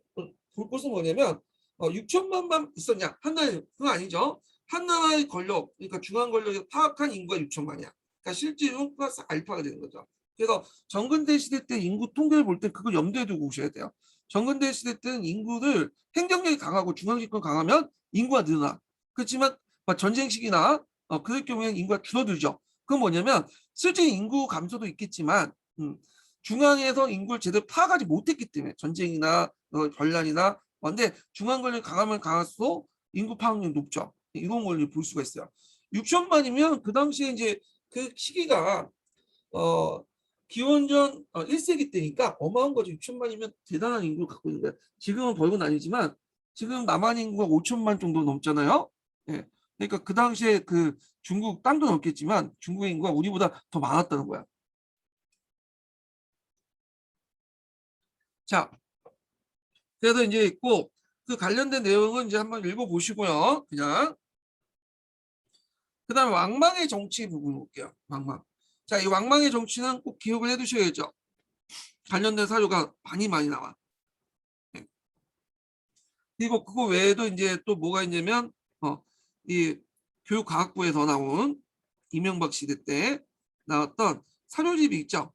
볼 것은 뭐냐면 6천만만 있었냐? 한나라에 그건 아니죠. 한나라의 권력, 그러니까 중앙 권력이 파악한 인구가 6천만이야. 그러니까 실제로 플러스 알파가 되는 거죠. 그래서 정근대 시대 때 인구 통계를 볼 때 그걸 염두에 두고 오셔야 돼요. 정근대 시대 때는 인구를 행정력이 강하고 중앙집권 강하면 인구가 늘어나. 그렇지만 전쟁 시기나 그럴 경우에는 인구가 줄어들죠. 그건 뭐냐면 실제 인구 감소도 있겠지만 중앙에서 인구를 제대로 파악하지 못했기 때문에 전쟁이나 반란이나 근데 중앙 권력이 강하면 강할수록 인구 파악률이 높죠. 이런 걸 볼 수가 있어요. 6천만이면 그 당시에 이제 그 시기가 기원전 1세기 때니까 어마어마한 거죠. 6천만이면 대단한 인구를 갖고 있는 거예요. 지금은 벌건 아니지만 지금 남한 인구가 5천만 정도 넘잖아요. 예. 그러니까 그 당시에 그 중국 땅도 넘겠지만 중국의 인구가 우리보다 더 많았다는 거야. 자, 그래서 이제 있고 그 관련된 내용은 이제 한번 읽어보시고요. 그냥 그다음에 왕망의 정치 부분 볼게요. 왕망. 자, 이 왕망의 정치는 꼭 기억을 해두셔야죠. 관련된 사료가 많이 나와. 네. 그리고 그거 외에도 이제 또 뭐가 있냐면 이 교육과학부에서 나온 이명박 시대 때 나왔던 사료집이 있죠.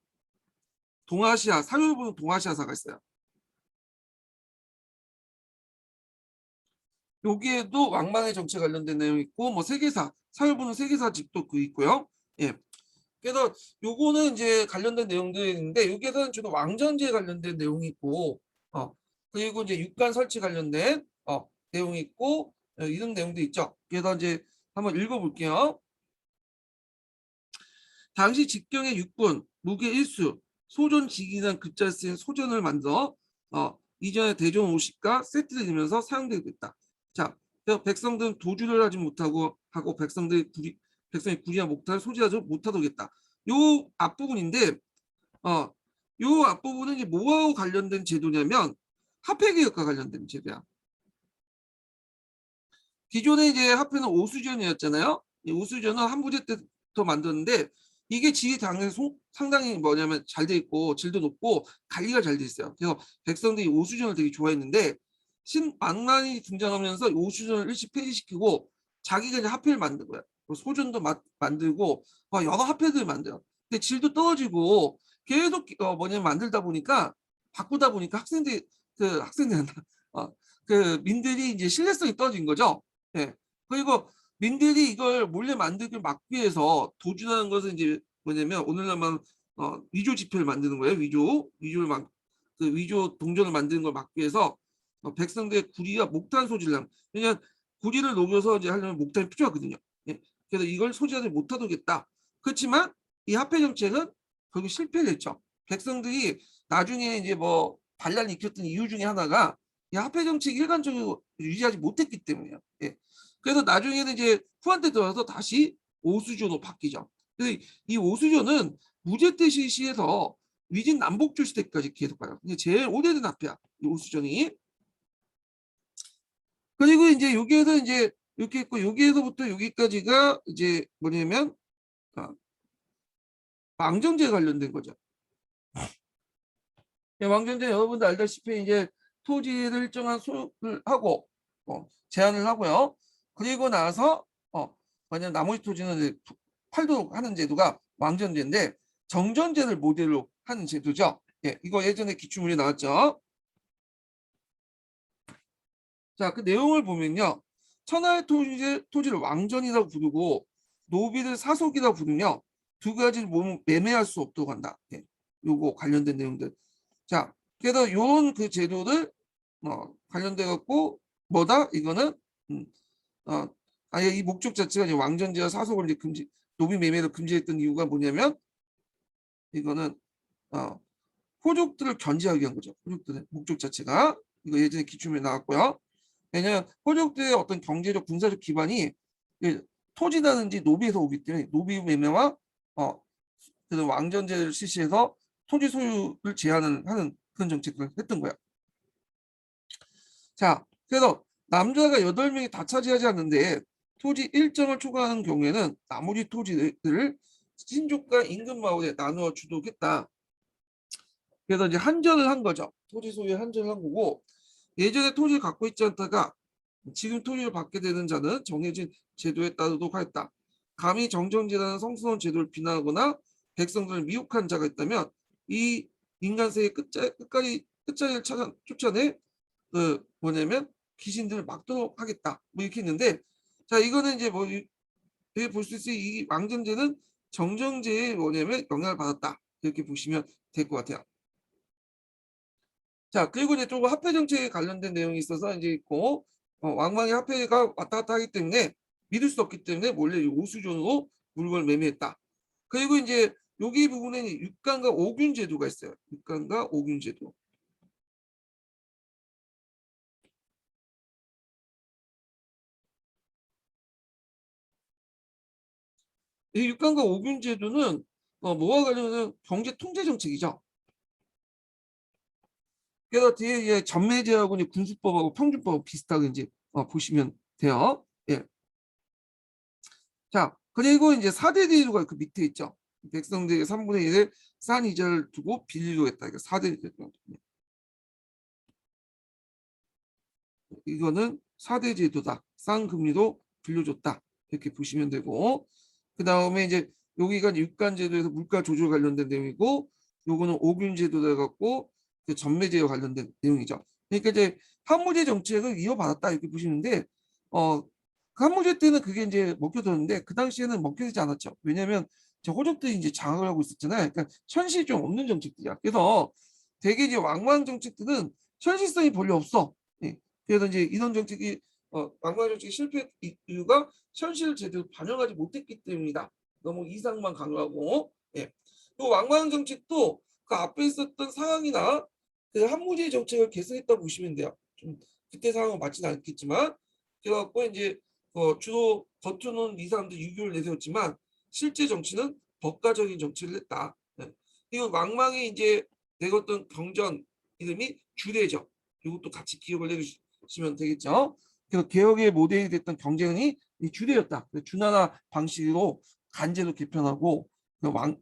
동아시아 사료를 보는 동아시아사가 있어요. 여기에도 왕망의 정치 관련된 내용이 있고 뭐 세계사 사료 보는 세계사집도 그 있고요. 예. 그래서 요거는 이제 관련된 내용들이 있는데 여기에서는 주로 왕전제에 관련된 내용이 있고 그리고 이제 육관 설치 관련된 내용이 있고 이런 내용도 있죠. 그래서 이제 한번 읽어볼게요. 당시 직경의 육군 무게 일수 소전 직이란 글자 쓰인 소전을 만들어 이전에 대전 50가 세트를 이면서 사용되고 있다. 자, 백성들은 도주를 하지 못하고 하고 백성이 불이나 목탈을 소지하지 못하도겠다. 요 앞부분인데 요 앞부분은 이제 뭐하고 관련된 제도냐면 화폐개혁과 관련된 제도야. 기존에 이제 화폐는 오수전이었잖아요. 이 오수전은 한부제 때부터 만들었는데 이게 질이 상당히 뭐냐면 잘 돼 있고 질도 높고 관리가 잘 돼 있어요. 그래서 백성들이 오수전을 되게 좋아했는데 신망만이 등장하면서 오수전을 일시 폐지시키고 자기가 이제 화폐를 만든 거야. 소전도 만들고 여러 화폐들을 만들어요. 근데 질도 떨어지고 계속 뭐냐면 만들다 보니까 바꾸다 보니까 학생들 그 민들이 이제 신뢰성이 떨어진 거죠. 예. 그리고 민들이 이걸 몰래 만들기 막기 위해서 도주라는 것은 이제 뭐냐면 오늘날만 위조 지폐를 만드는 거예요. 위조를 막 그 위조 동전을 만드는 걸 막기 위해서 백성들의 구리와 목탄 소지를 왜냐하면 구리를 녹여서 이제 하려면 목탄이 필요하거든요. 예. 그래서 이걸 소지하지 못하겠다. 그렇지만 이 화폐 정책은 결국 실패를 했죠. 백성들이 나중에 이제 뭐 반란을 일으켰던 이유 중에 하나가 이 화폐 정책이 일관적으로 유지하지 못했기 때문이에요. 예. 그래서 나중에는 이제 후한 때 들어서 다시 오수조로 바뀌죠. 그래서 이 오수조는 무제때 실시해서 위진 남북조 시대까지 계속 가요. 근데 제일 오래된 화폐야, 이 오수정이. 그리고 이제 여기에서 이제 이렇게 있고 여기에서부터 여기까지가 이제 뭐냐면 왕정제에 관련된 거죠. 왕정제 여러분들 알다시피 이제 토지를 일정한 소유를 하고 제한을 하고요. 그리고 나서 만약 나머지 토지는 이제 팔도록 하는 제도가 왕정제인데 정전제를 모델로 하는 제도죠. 예, 이거 예전에 기출문제 나왔죠. 자, 그 내용을 보면요. 천하의 토지를 왕전이라고 부르고 노비를 사속이라고 부르며 두 가지를 매매할 수 없도록 한다. 예, 요거 관련된 내용들. 자, 그래서 요런 그 제도를 관련돼 갖고 뭐다? 이거는 아예 이 목적 자체가 이제 왕전제와 사속을 이제 금지, 노비 매매를 금지했던 이유가 뭐냐면 이거는 호족들을 견제하기 위한 거죠. 호족들의 목적 자체가 이거 예전에 기출문제 나왔고요. 왜냐하면 호족들의 어떤 경제적 군사적 기반이 토지라든지 노비에서 오기 때문에 노비 매매와 그래서 왕전제를 실시해서 토지 소유를 제한을 하는 그런 정책을 했던 거야. 자, 그래서 남자가 8명이 다 차지하지 않는데 토지 일정을 초과하는 경우에는 나머지 토지들을 친족과 인근 마을에 나누어 주도록 했다. 그래서 이제 한전을 한 거죠. 토지 소유에 한전을 한 거고 예전에 토지를 갖고 있지 않다가 지금 토지를 받게 되는 자는 정해진 제도에 따르도록 하였다. 감히 정정제라는 성스러운 제도를 비난하거나 백성들을 미혹한 자가 있다면 이 인간세의 끝자리를 쫓아내 뭐냐면 귀신들을 막도록 하겠다. 뭐 이렇게 있는데 자 이거는 이제 뭐 여기 볼 수 있어요. 이 왕정제는 정정제의 뭐냐면 영향을 받았다. 이렇게 보시면 될 것 같아요. 자, 그리고 이제 좀 화폐 정책에 관련된 내용이 있어서 이제 있고, 왕망의 화폐가 왔다 갔다 하기 때문에 믿을 수 없기 때문에 원래 오수존으로 물건을 매매했다. 그리고 이제 여기 부분에 육간과 오균 제도가 있어요. 육간과 오균 제도. 이 육간과 오균 제도는 뭐와 관련된 경제 통제 정책이죠. 그래서 뒤에 전매제하고 군수법하고 평준법 비슷하게 이제 보시면 돼요. 예. 자, 그리고 이제 4대 제도가 그 밑에 있죠. 백성들에게 3분의 1의 싼 이자를 두고 빌리로 했다. 이거 4대 제도. 이거는 4대 제도다. 싼 금리로 빌려줬다. 이렇게 보시면 되고 그 다음에 이제 여기가 육간제도에서 물가 조절 관련된 내용이고 요거는 오균제도에 갖고 그 전매제와 관련된 내용이죠. 그러니까 이제 한무제 정책을 이어받았다 이렇게 보시는데 그 한무제 때는 그게 이제 먹혀졌는데 그 당시에는 먹혀지지 않았죠. 왜냐하면 호족들이 이제 장악을 하고 있었잖아요. 그러니까 현실이 좀 없는 정책들이야. 그래서 대개 이제 왕왕 정책들은 현실성이 별로 없어. 예. 그래서 이제 이런 정책이 왕왕 정책이 실패 이유가 현실을 제대로 반영하지 못했기 때문이다. 너무 이상만 강조하고 예. 또 왕왕 정책도 그 앞에 있었던 상황이나 그 한무제 정책을 개선했다고 보시면 돼요. 좀 그때 상황은 맞지는 않겠지만 그래갖고 이제 주로 겉으로는 이 사람들 유교를 내세웠지만 실제 정치는 법가적인 정치를 했다. 네. 그리고 왕망이 이제 내었던 경전 이름이 주례죠. 이것도 같이 기억을 해주시면 되겠죠. 그래서 개혁의 모델이 됐던 경쟁이 이 주례였다. 주나라 방식으로 간제도 개편하고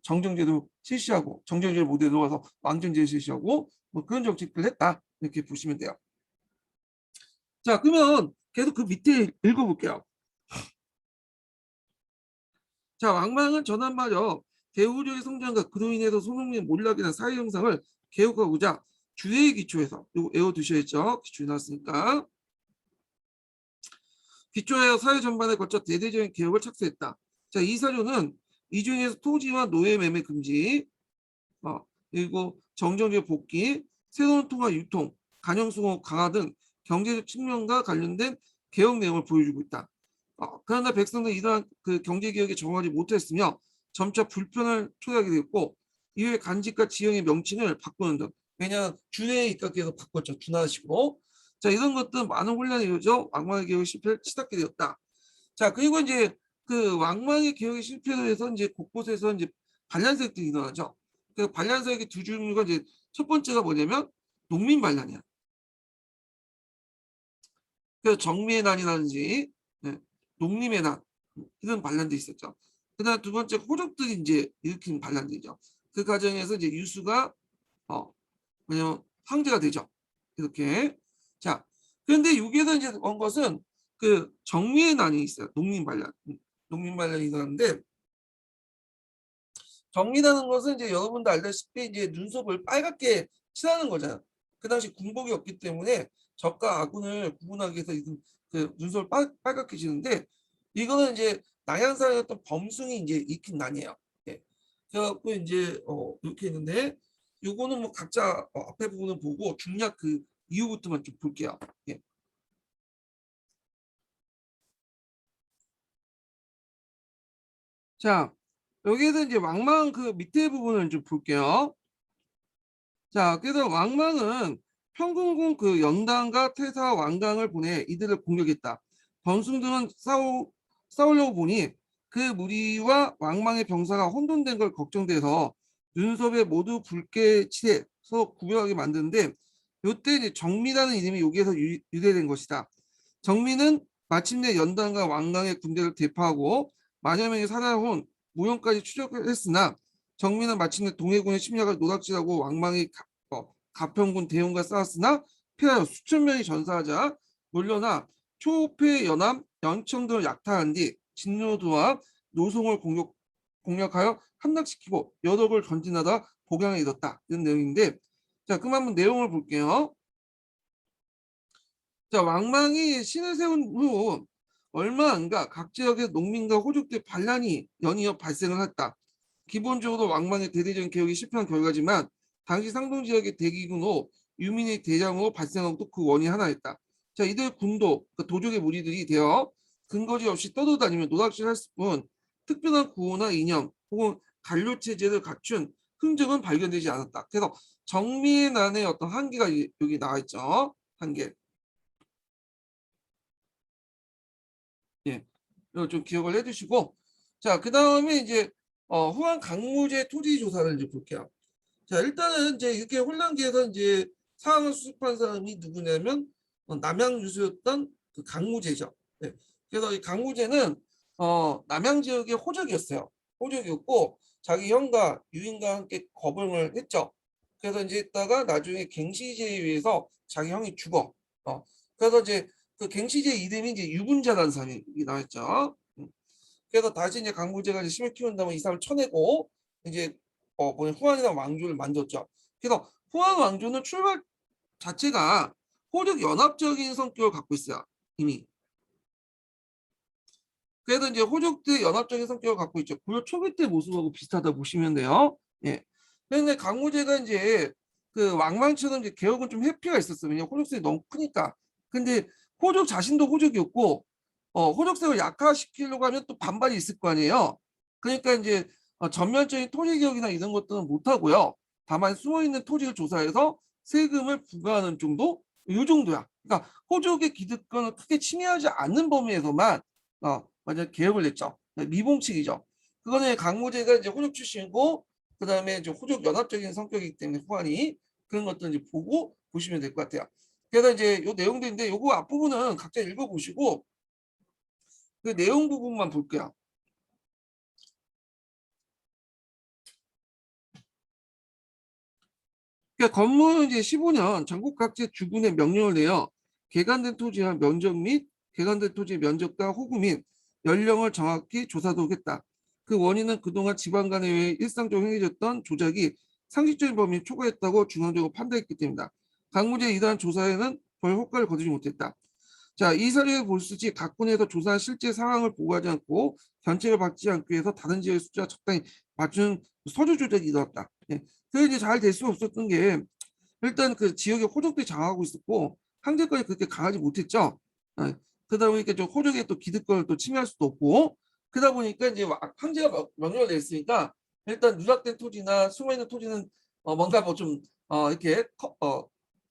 정정제도 실시하고 정정제를 모델로 와서 왕정제를 실시하고 뭐 그런 정책들을 했다. 이렇게 보시면 돼요. 자, 그러면 계속 그 밑에 읽어볼게요. 자, 왕망은 전한마저 대우력의 성장과 그로 인해서 소농민 몰락이나 사회 형상을 개혁하고자 주례에 기초해서 이거 외워두셔야죠. 기초에 나왔으니까. 기초하여 사회 전반에 걸쳐 대대적인 개혁을 착수했다. 자, 이 사료는 이 중에서 토지와 노예 매매 금지, 그리고 정정제 복귀, 새로운 통화 유통, 간형수거 강화 등 경제적 측면과 관련된 개혁 내용을 보여주고 있다. 그러나 백성들은 이러한 그 경제 개혁에 적응하지 못했으며 점차 불편을 초래하게 되었고 이후에 간직과 지형의 명칭을 바꾸는 등 왜냐 준에 입각해서 바꿨죠. 준하식으로. 자 이런 것들 많은 혼란이 이어져 왕망의 개혁이 실패를 치닫게 되었다. 자 그리고 이제 그 왕망의 개혁이 실패로 해서 이제 곳곳에서 이제 반란세력들이 일어나죠. 그 반란세력의 두 종류가 이제 첫 번째가 뭐냐면 농민 반란이야. 그래서 정미의 난이라든지 농림의 난 이런 반란도 있었죠. 그다음 두 번째 호족들이 이제 일으킨 반란들이죠. 그 과정에서 이제 유수가 왜냐면 황제가 되죠. 이렇게. 자, 그런데 여기에서 이제 온 것은 그 정미의 난이 있어요. 농민 반란. 농민 반란이 일어났는데 정리라는 것은 이제 여러분도 알다시피 이제 눈썹을 빨갛게 칠하는 거잖아요. 그 당시 군복이 없기 때문에 적과 아군을 구분하기 위해서 그 눈썹을 빨갛게 칠는데 이거는 이제 남양사의 어떤 범숭이 이제 익힌 난이에요. 예. 그래갖고 이제 이렇게 있는데 요거는 뭐 각자 앞에 부분을 보고 중략 그 이유부터만 좀 볼게요. 예. 자, 여기에서 이제 왕망 그 밑에 부분을 좀 볼게요. 자, 그래서 왕망은 평군군 그 연단과 태사 왕강을 보내 이들을 공격했다. 번숭들은 싸우려고 보니 그 무리와 왕망의 병사가 혼돈된 걸 걱정돼서 눈썹에 모두 붉게 칠해 서로 구별하게 만드는데 이때 이제 정미라는 이름이 여기에서 유래된 것이다. 정미는 마침내 연단과 왕강의 군대를 대파하고 만여 명의 살아온 무용까지 추적했으나 정민은 마침내 동해군의 침략을 노닥질하고 왕망이 가평군 대원과 싸웠으나 패하여 수천 명이 전사하자 몰려나 초패 연암 연청 등을 약탈한 뒤 진노도와 노송을 공략하여 함락시키고 여러 걸 전진하다 복양에 이뤘다. 이런 내용인데 자 그럼 한번 내용을 볼게요. 자 왕망이 신을 세운 후 얼마 안가 각 지역의 농민과 호족들 반란이 연이어 발생을 했다. 기본적으로 왕망의 대대적인 개혁이 실패한 결과지만 당시 상동 지역의 대기군으로 유민의 대장으로 발생한 것도 그 원인이 하나였다. 자, 이들 군도 그 도적의 무리들이 되어 근거지 없이 떠돌다니며 노닥질할 뿐 특별한 구호나 이념 혹은 관료 체제를 갖춘 흔적은 발견되지 않았다. 그래서 정미의 난의 어떤 한계가 여기 나와 있죠. 한계. 예, 이거 좀 기억을 해두시고 자, 그 다음에 이제 후한 강무제 토지 조사를 이제 볼게요. 자, 일단은 이제 이렇게 혼란기에서 이제 사항을 수습한 사람이 누구냐면 남양 유수였던 그 강무제죠. 네. 그래서 이 강무제는 남양 지역의 호적이었어요. 호적이었고 자기 형과 유인과 함께 거병을 했죠. 그래서 이제 있다가 나중에 갱시제에 의해서 자기 형이 죽어. 그래서 이제 그 갱시제 이름이 이제 유분자라는 사람이 나왔죠. 그래서 다시 이제 강무제가 이제 심을 키운 다음에 이 사람을 쳐내고 이제 뭐냐 후한이라는 왕조를 만들었죠. 그래서 후한 왕조는 출발 자체가 호적 연합적인 성격을 갖고 있어요. 이미. 그래서 이제 호족대 연합적인 성격을 갖고 있죠. 고려 초기 때 모습하고 비슷하다 보시면 돼요. 예. 근데 강무제가 이제 그 왕만처럼 이제 개혁은 좀 회피가 있었어요. 왜냐면 호족색이 너무 크니까. 근데 호족 자신도 호족이었고 호족색을 약화시키려고 하면 또 반발이 있을 거 아니에요. 그러니까 이제 전면적인 토지 개혁이나 이런 것들은 못 하고요. 다만 숨어 있는 토지를 조사해서 세금을 부과하는 정도, 이 정도야. 그러니까 호족의 기득권을 크게 침해하지 않는 범위에서만 완전 개혁을 냈죠. 미봉칙이죠. 그거는 강무제가 이제 호족 출신이고 그다음에 이제 호족 연합적인 성격이기 때문에 후한이 그런 것들 이제 보고 보시면 될 것 같아요. 그래서 이제 요 내용들인데 요거 앞부분은 각자 읽어보시고 그 내용 부분만 볼게요. 그러니까 건물은 이제 15년 전국 각지 주군에 명령을 내어 개간된 토지와 면적 및 개간된 토지의 면적과 호구 및 연령을 정확히 조사하겠다. 그 원인은 그동안 지방 간에 의해 일상적으로 행해졌던 조작이 상식적인 범위를 초과했다고 중앙적으로 판단했기 때문이다. 강무제 이러한 조사에는 별 효과를 거두지 못했다. 자, 이 사례를 볼 수 있지 각 군에서 조사한 실제 상황을 보고하지 않고 견책을 받지 않기 위해서 다른 지역의 숫자와 적당히 맞춘 서류 조작이 일어났다. 예. 그게 이제 잘 될 수 없었던 게 일단 그 지역의 호족들이 장악하고 있었고 항제권이 그렇게 강하지 못했죠. 그러다 보니까 좀 호족의 또 기득권을 또 침해할 수도 없고 그러다 보니까 이제 항제가 명령을 냈으니까 일단 누락된 토지나 숨어있는 토지는 뭔가 뭐 좀 이렇게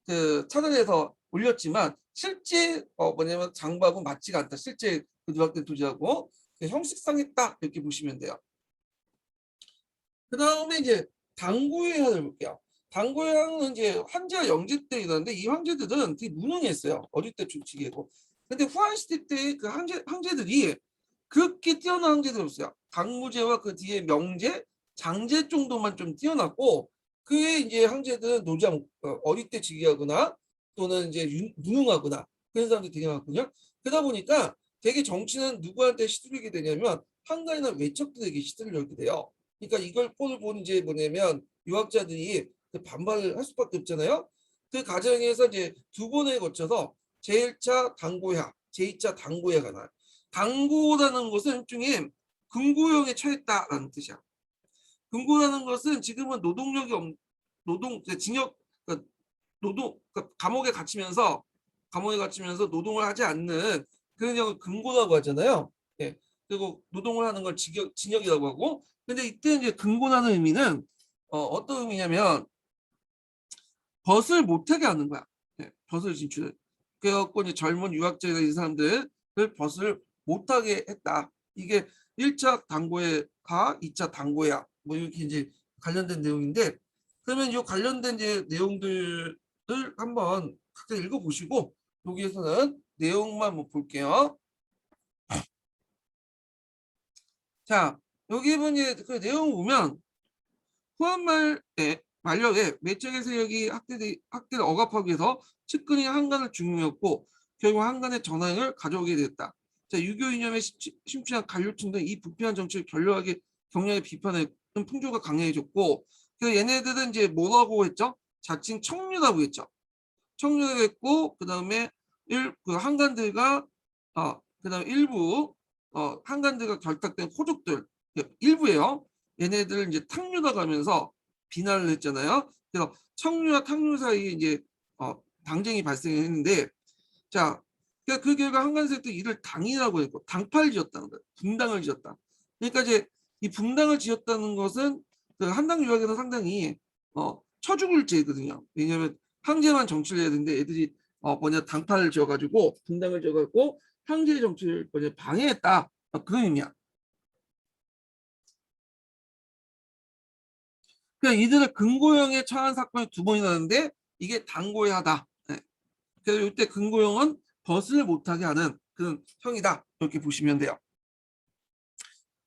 그 차단해서 올렸지만 실제 뭐냐면 장부하고 맞지가 않다. 실제 그 누락된 토지하고 형식상했다 이렇게 보시면 돼요. 그 다음에 이제 당고의항을 볼게요. 당고의항은 이제 황제가 영제 때 일어났는데 이 황제들은 되게 무능했어요. 어릴 때 중치기고. 근데 후한시대 때 그 황제들이 그렇게 뛰어난 황제들이 없어요. 강무제와 그 뒤에 명제, 장제 정도만 좀 뛰어났고 그에 이제 황제들은 노장 어릴 때 즉위하거나 또는 이제 무능하거나 그런 사람들이 되게 많거든요. 그러다 보니까 되게 정치는 누구한테 시들리게 되냐면 한가이나 외척들에게 시들리게 돼요. 그러니까 이걸 꼴을 본 이제 뭐냐면 유학자들이 그 반발을 할 수밖에 없잖아요. 그 과정에서 이제 두 번에 거쳐서 제1차 당고야, 제2차 당고야가 나요. 당고라는 것은 일종의 금고형에 처했다라는 뜻이야. 금고라는 것은 지금은 노동력이 노동 징역 그러니까 노동 그러니까 감옥에 갇히면서 노동을 하지 않는 그런 경우 금고라고 하잖아요. 예. 그리고 노동을 하는 걸 징역이라고 하고 근데 이때 이제 금고라는 의미는 어떤 의미냐면 벗을 못하게 하는 거야. 예. 벗을 진출. 그래갖고 이제 젊은 유학자나 이 사람들을 벗을 못하게 했다. 이게 1차 당고회가 2차 당고야. 뭐 이렇게 이제 관련된 내용인데 그러면 이 관련된 이제 내용들을 한번 각자 읽어보시고 여기에서는 내용만 뭐 볼게요. 자, 여기 보니 그 내용 보면 후한말의 만력에 매적의 세력이 학대를 억압하기 위해서 측근이 한간을 중용했고 결국 한간의 전황을 가져오게 됐다. 자, 유교 이념에 심취한 관료층 등 이 부패한 정치를 결렬하게 격렬히 비판하는 풍조가 강해졌고 그래서 얘네들은 이제 뭐라고 했죠? 자칭 청류라고 했죠. 청류라고 했고 그 다음에 그 한간들과 그다음에 일부 한간들과 결탁된 호족들 일부예요. 얘네들을 이제 탕류다 가면서 비난을 했잖아요. 그래서 청류와 탕류 사이에 이제 당쟁이 발생했는데 자, 그러니까 그 결과 한간세력도 이를 당이라고 했고 당파를 지었다는 거예요. 분당을 지었다. 그러니까 이제 이 분당을 지었다는 것은 그 한당 유학에서 상당히 처죽을 죄거든요. 왜냐하면 황제만 정치를 해야 되는데 애들이 뭐냐 당파를 지어가지고 분당을 지어가지고 황제의 정치를 뭐냐 방해했다. 그런 의미야. 그러니까 이들을 금고형에 처한 사건이 두 번이 나는데 이게 당고해하다. 네. 그래서 이때 금고형은 벗을 못하게 하는 그런 형이다. 이렇게 보시면 돼요.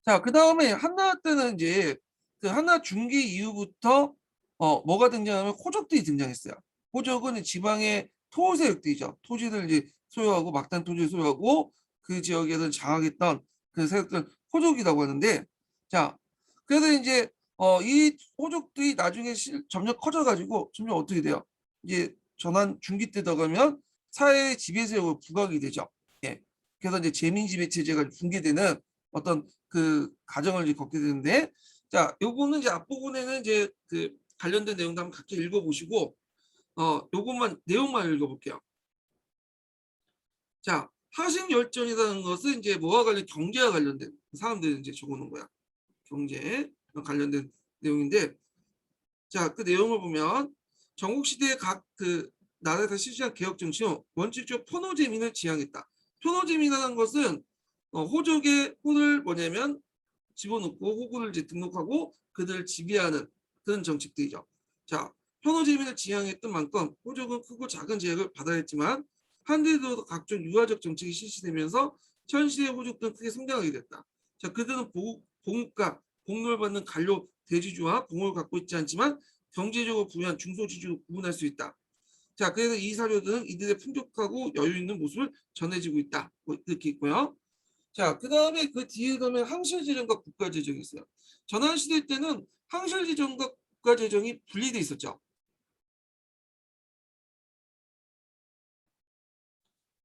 자, 그 다음에 한나 때는 이제 그 한나 중기 이후부터 뭐가 등장하면 호족들이 등장했어요. 호족은 지방의 토세력들이죠. 토지를 이제 소유하고 막단 토지를 소유하고 그 지역에서 장악했던 그 세력들 호족이라고 하는데 자, 그래서 이제 이 호족들이 나중에 점점 커져가지고 점점 어떻게 돼요? 이제 전환 중기 때 들어가면 사회의 지배세력으로 부각이 되죠. 예. 그래서 이제 재민지배 체제가 붕괴되는 어떤 그 과정을 이제 겪게 되는데 자, 요거는 이제 앞부분에는 이제 그 관련된 내용도 한번 같이 읽어보시고 요것만 내용만 읽어볼게요. 자, 하신 열전이라는 것은 이제 뭐와 관련 경제와 관련된 사람들이 이제 적어놓은 거야. 경제 관련된 내용인데 자, 그 내용을 보면 전국시대의 각 그 나라에서 실시한 개혁 정치는 원칙적 포노제민을 지향했다. 포노제민이라는 것은 호족의 호를 뭐냐면 집어넣고 호구를 이제 등록하고 그들을 지배하는 그런 정책들이죠. 자, 현호재민을 지향했던 만큼 호족은 크고 작은 제약을 받아야 했지만 한데도 각종 유화적 정책이 실시되면서 현시의 호족들은 크게 성장하게 됐다. 자, 그들은 공급과 공로를 받는 관료 대주주와 공을 갖고 있지 않지만 경제적으로 부유한 중소지주로 구분할 수 있다. 자, 그래서 이 사료들은 이들의 풍족하고 여유 있는 모습을 전해지고 있다. 뭐 이렇게 있고요. 자, 그 다음에 그 뒤에 가면 항실재정과 국가재정이 있어요. 전환시대 때는 항실재정과 국가재정이 분리돼 있었죠.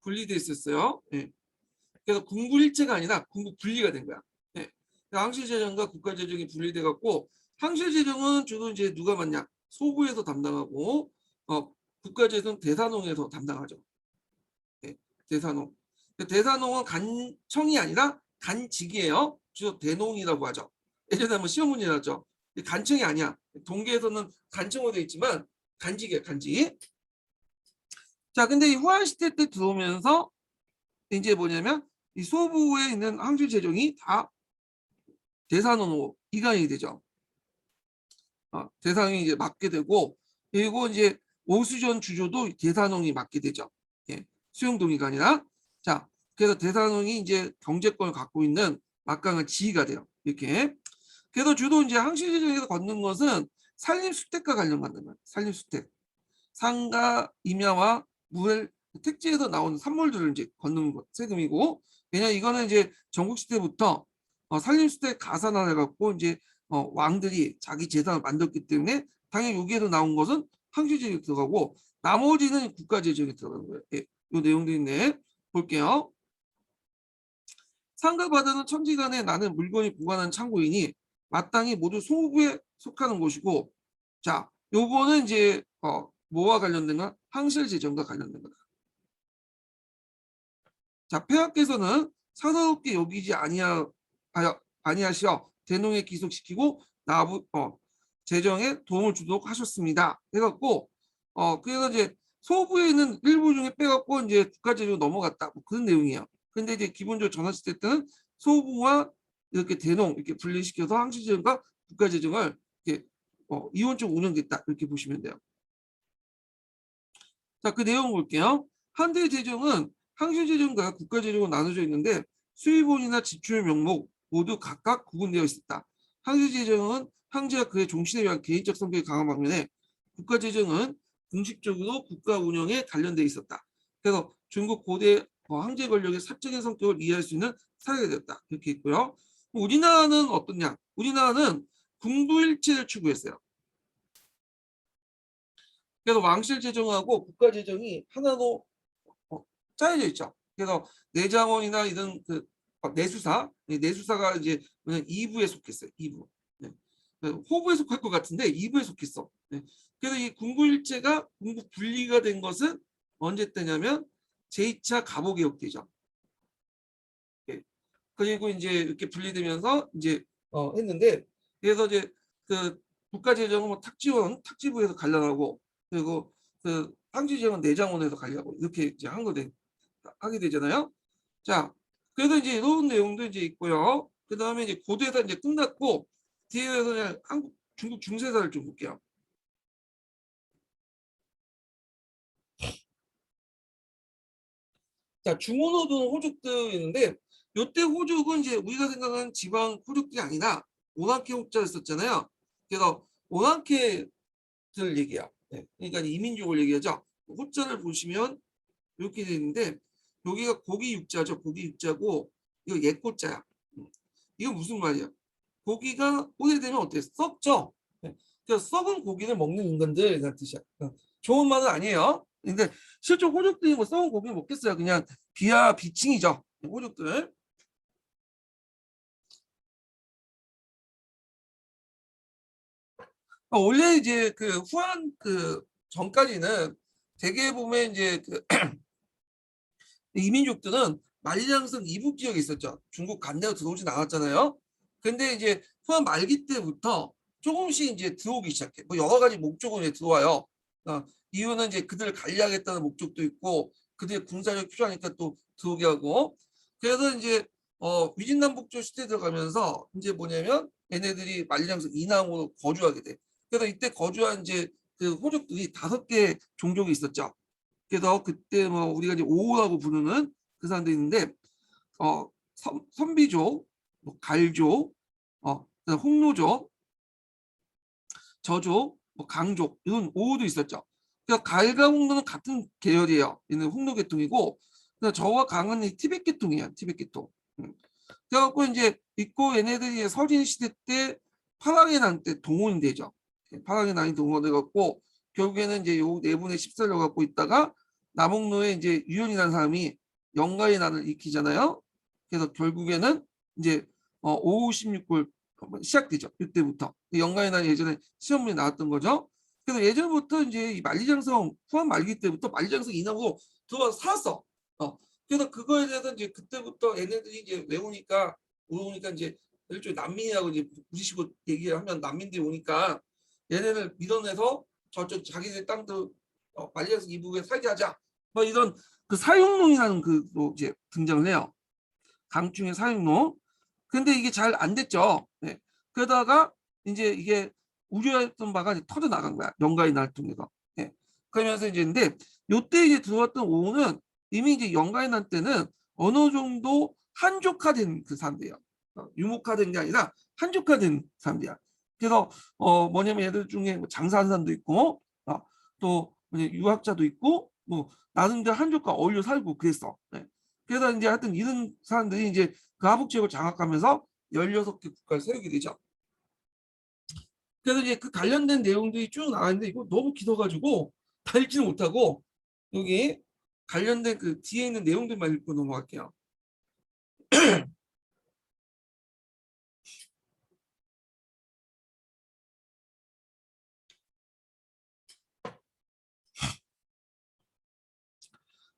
분리돼 있었어요. 예. 그래서 군부일체가 아니라 군부 분리가 된 거야. 예. 항실재정과 국가재정이 분리돼 갖고 항실재정은 주로 이제 누가 맡냐? 소부에서 담당하고 국가재정 대산홍에서 담당하죠. 네, 대산홍. 대산홍은 간청이 아니라 간직이에요. 주로 대농이라고 하죠. 예전에 한번 시험 문제 나왔죠. 간청이 아니야. 동계에서는 간청으로 되어 있지만 간직이에요, 간직. 자, 근데 이 후한 시대 때 들어오면서 이제 뭐냐면 이 소부에 있는 항주 재정이 다 대산홍으로 이관이 되죠. 대산홍이 이제 맡게 되고, 그리고 이제 오수전 주조도 대산홍이 맡게 되죠. 예, 수용동의가 아니라. 자, 그래서 대산홍이 이제 경제권을 갖고 있는 막강한 지위가 돼요. 이렇게. 그래서 주로 이제 항시재정에서 걷는 것은 산림수택과 관련받는 거예요. 산림수택. 상가, 임야와 물, 택지에서 나오는 산물들을 이제 걷는 세금이고, 왜냐 이거는 이제 전국 시대부터 산림수택 가산화를 갖고 이제 왕들이 자기 재산을 만들었기 때문에 당연히 여기에서 나온 것은 항시재정이 들어가고 나머지는 국가재정이 들어가는 거예요. 예, 이 내용도 있네. 볼게요. 상가바다는 천지간에 나는 물건이 보관한 창고이니 마땅히 모두 소부에 속하는 곳이고, 자, 요거는 이제 뭐와 관련된 거? 항실재정과 관련된 거다. 자, 폐하께서는 사사롭게 여기지 아니하시어 대농에 기속시키고 나부 재정에 도움을 주도록 하셨습니다. 해갖고 그래서 이제 소부에 있는 일부 중에 빼갖고 이제 국가재정으로 넘어갔다. 뭐 그런 내용이에요. 근데 이제 기본적으로 전환시대 때는 소부와 이렇게 대농 이렇게 분리시켜서 항시재정과 국가재정을 이렇게 이원적으로 운영됐다 이렇게 보시면 돼요. 자, 그 내용 볼게요. 한대 재정은 항시재정과 국가재정으로 나눠져 있는데 수입원이나 지출 명목 모두 각각 구분되어 있었다. 항시재정은 황제와 그의 종신에 의한 개인적 성격이 강한 반면에 국가재정은 공식적으로 국가 운영에 관련되어 있었다. 그래서 중국 고대 황제 권력의 사적인 성격을 이해할 수 있는 사례가 되었다. 이렇게 있고요. 우리나라는 어떠냐? 우리나라는 군부일체를 추구했어요. 그래서 왕실 재정하고 국가 재정이 하나로 짜여져 있죠. 그래서 내장원이나 이런 그 내수사가 이제 2부에 속했어요. 2부. 네. 호부에 속할 것 같은데 2부에 속했어. 네. 그래서 이 군부일체가 군부 분리가 된 것은 언제 때냐면 제2차 갑오개혁 때죠. 네. 그리고 이제 이렇게 분리되면서 이제 했는데, 그래서 이제 그 국가재정은 뭐 탁지부에서 관련하고, 그리고 그 항시재정은 내장원에서 관련하고 이렇게 이제 하게 되잖아요. 자, 그래서 이제 이런 내용도 이제 있고요. 그 다음에 이제 고대사 이제 끝났고 뒤에서 그냥 중국 중세사를 좀 볼게요. 자, 중원호도는 호족도 있는데 요때 호족은 이제 우리가 생각하는 지방 호족들이 아니라 오랑캐 호자를 썼잖아요. 그래서 오랑캐들 얘기야. 네. 그러니까 이민족을 얘기하죠. 호자를 보시면 이렇게 되어 있는데 여기가 고기 육자죠. 고기 육자고 이거 옛고자야. 이거 무슨 말이야? 고기가 오래되면 어때요? 썩죠. 네. 그래서 썩은 고기를 먹는 인간들 이런 뜻이야. 좋은 말은 아니에요. 근데 실제 호족들이 뭐 썩은 고기 먹겠어요. 그냥 비칭이죠. 호족들. 원래 이제 그 후한 그 전까지는 대개 보면 이제 그 이민족들은 만리장성 이북 지역에 있었죠. 중국 간내로 들어오진 않았잖아요. 근데 이제 후한 말기 때부터 조금씩 이제 들어오기 시작해. 뭐 여러 가지 목적으로 이제 들어와요. 이유는 이제 그들을 관리하겠다는 목적도 있고 그들의 군사력이 필요하니까 또 들어오게 하고. 그래서 이제 위진남북조 시대 들어가면서 이제 뭐냐면 얘네들이 만리장성 이남으로 거주하게 돼. 그래서 이때 거주한 이제 그 호족들이 5개 종족이 있었죠. 그래서 그때 뭐 우리가 이제 오라고 부르는 그 사람들이 있는데 선비족, 뭐 갈족, 홍로족, 저족, 뭐 강족 이런 오도 있었죠. 그러니까 갈과 홍로는 같은 계열이에요. 얘는 홍로 계통이고, 저와 강은 티벳 계통이에요. 티벳 계통. 그래갖고 이제 있고 얘네들이 서진 시대 때 파랑의 난 때 동원이 되죠. 파랑의 난이 동원돼 갖고 결국에는 이제 요 내분의 14를 갖고 있다가 남홍로에 이제 유연이라는 사람이 영가의 난을 익히잖아요. 그래서 결국에는 이제 5, 16골 시작되죠. 이때부터 영가의 난이 예전에 시험문에 나왔던 거죠. 그래서 예전부터 이제 이 만리장성 후한 말기 때부터 만리장성 이남으로 들어와서 살았어. 그래서 그거에 대해서 이제 그때부터 얘네들이 이제 외우니까 이제 일종의 난민이라고 이제 부시시고 얘기하면 난민들이 오니까 얘네를 밀어내서 저쪽 자기네 땅들 만리장성 이북에 살게 하자. 뭐 이런 그 사육농이라는 그도 이제 등장을 해요. 강충의 사육농. 근데 이게 잘 안 됐죠. 네. 그러다가 이제 이게 우려했던 바가 이제 터져 나간 거야. 영가의 날 통해서. 네. 그러면서 이제 근데 요때 이제 들어왔던 오후는 이미 이제 영가의 날 때는 어느 정도 한족화된 그 사람들이야. 유목화된 게 아니라 한족화된 사람들이야. 그래서 뭐냐면 얘들 중에 뭐 장사하는 사람도 있고 또 유학자도 있고 뭐 나름대로 한족과 어울려 살고 그랬어. 네. 그래서 이제 하여튼 이런 사람들이 이제 그 하북 지역을 장악하면서 16개 국가를 세우게 되죠. 그래서 이제 그 관련된 내용들이 쭉 나왔는데 이거 너무 길어가지고 다 읽지는 못하고 여기 관련된 그 뒤에 있는 내용들만 읽고 넘어갈게요.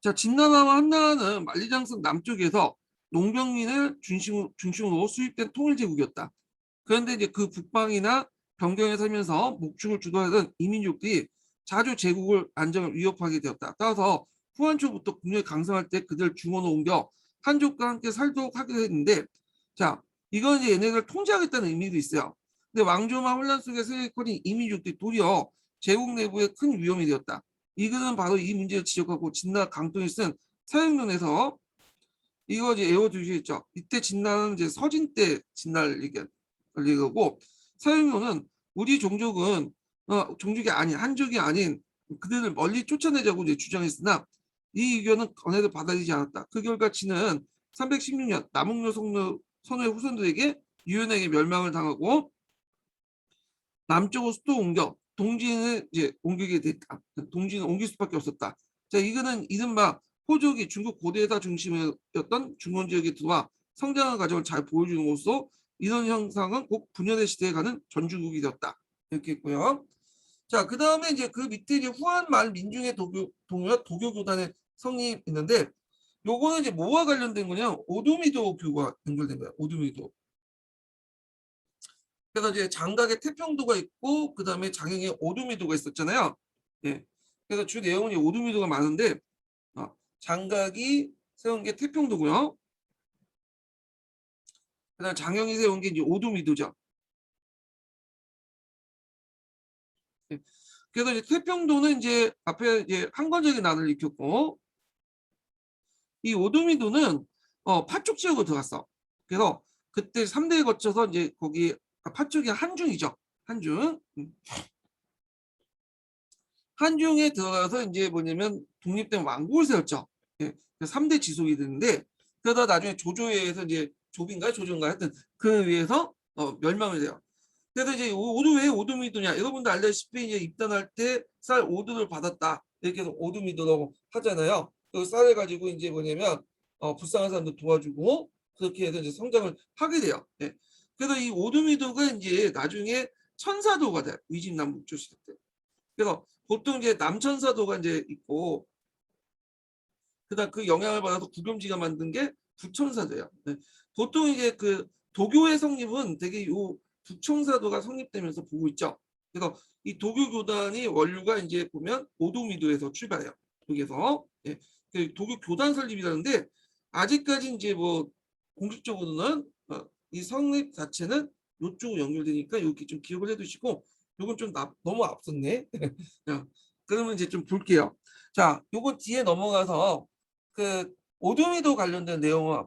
자, 진나라와 한나라는 만리장성 남쪽에서 농경민을 중심으로 수입된 통일 제국이었다. 그런데 이제 그 북방이나 변경에 살면서 목축을 주도하던 이민족들이 자주 제국을 안정을 위협하게 되었다. 따라서 후한 초부터 국력이 강성할 때 그들을 중원으로 옮겨 한족과 함께 살도록 하게 됐는데, 자, 이건 이제 얘네들 통제하겠다는 의미도 있어요. 근데 왕조만 혼란 속에 세력화된 이민족들이 도리어 제국 내부에 큰 위험이 되었다. 이것은 바로 이 문제를 지적하고 진나 강동이 쓴 사형론에서 이거 이제 외워두시겠죠. 이때 진나는 이제 서진 때 진나를 얘기하고 사형론은 우리 종족은 종족이 아닌 한족이 아닌 그들을 멀리 쫓아내자고 이제 주장했으나 이 의견은 전해도 받아들이지 않았다. 그 결과 진은 316년 남욱료 선우의 후손들에게 유연하게 멸망을 당하고 남쪽으로 수도 옮겨 동진을 이제 옮기게 됐다. 동진을 옮길 수밖에 없었다. 자, 이거는 이른바 호족이 중국 고대사 중심이었던 중원 지역에 들어와 성장한 과정을 잘 보여주는 것으로 이런 형상은 곧 분열의 시대에 가는 전주국이 되었다. 이렇게 있고요. 자, 그 다음에 이제 그 밑에 이제 후한 말 민중의 도교교단의 성립 있는데 요거는 이제 뭐와 관련된 거냐? 오두미도 교가 연결된 거야. 오두미도. 그래서 이제 장각의 태평도가 있고 그 다음에 장영의 오두미도가 있었잖아요. 예. 그래서 주 내용은 오두미도가 많은데 장각이 세운 게 태평도고요. 그다음 장영이 세운 게 이제 오두미도죠. 예. 그래서 이제 태평도는 이제 앞에 이제 한건적인 난을 일으켰고 이 오두미도는 파쪽 지역으로 들어갔어. 그래서 그때 3대에 거쳐서 이제 거기 파쪽이 한중이죠. 한중. 한중에 들어가서 이제 뭐냐면 독립된 왕국을 세웠죠. 예, 3대 지속이 되는데 그러다 나중에 조조에 의해서 이제 조조인가 하여튼 그 위해서 멸망을 해요. 그래서 이제 오두 왜 오두미도냐? 여러분도 알다시피 이제 입단할 때 쌀 오두를 받았다 이렇게 해서 오두미도라고 하잖아요. 그 쌀을 가지고 이제 뭐냐면 불쌍한 사람들 도와주고 그렇게 해서 이제 성장을 하게 돼요. 예. 그래서 이 오두미도가 이제 나중에 천사도가 돼 위진 남북조 시대 때. 그래서 보통 이제 남천사도가 이제 있고 그다음 그 영향을 받아서 구겸지가 만든 게 북천사도예요. 네. 보통 이제 그 도교의 성립은 되게 요 북천사도가 성립되면서 보고 있죠. 그래서 이 도교 교단이 원류가 이제 보면 오도미도에서 출발해요. 여기서 예. 그 도교 교단 설립이라는데 아직까지 이제 뭐 공식적으로는 이 성립 자체는 이쪽으로 연결되니까 이렇게 좀 기억을 해두시고 이건 좀 너무 앞섰네. 자, 그러면 이제 좀 볼게요. 자, 요거 뒤에 넘어가서 그 오두미도 관련된 내용을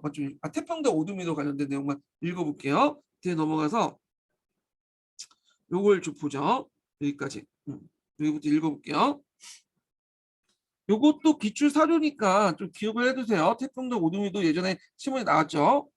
태평도 오두미도 관련된 내용만 읽어볼게요. 뒤에 넘어가서 요걸 좀 보죠. 여기까지. 여기부터 읽어볼게요. 요것도 기출 사료니까 좀 기억을 해두세요. 태평도 오두미도 예전에 시험에 나왔죠.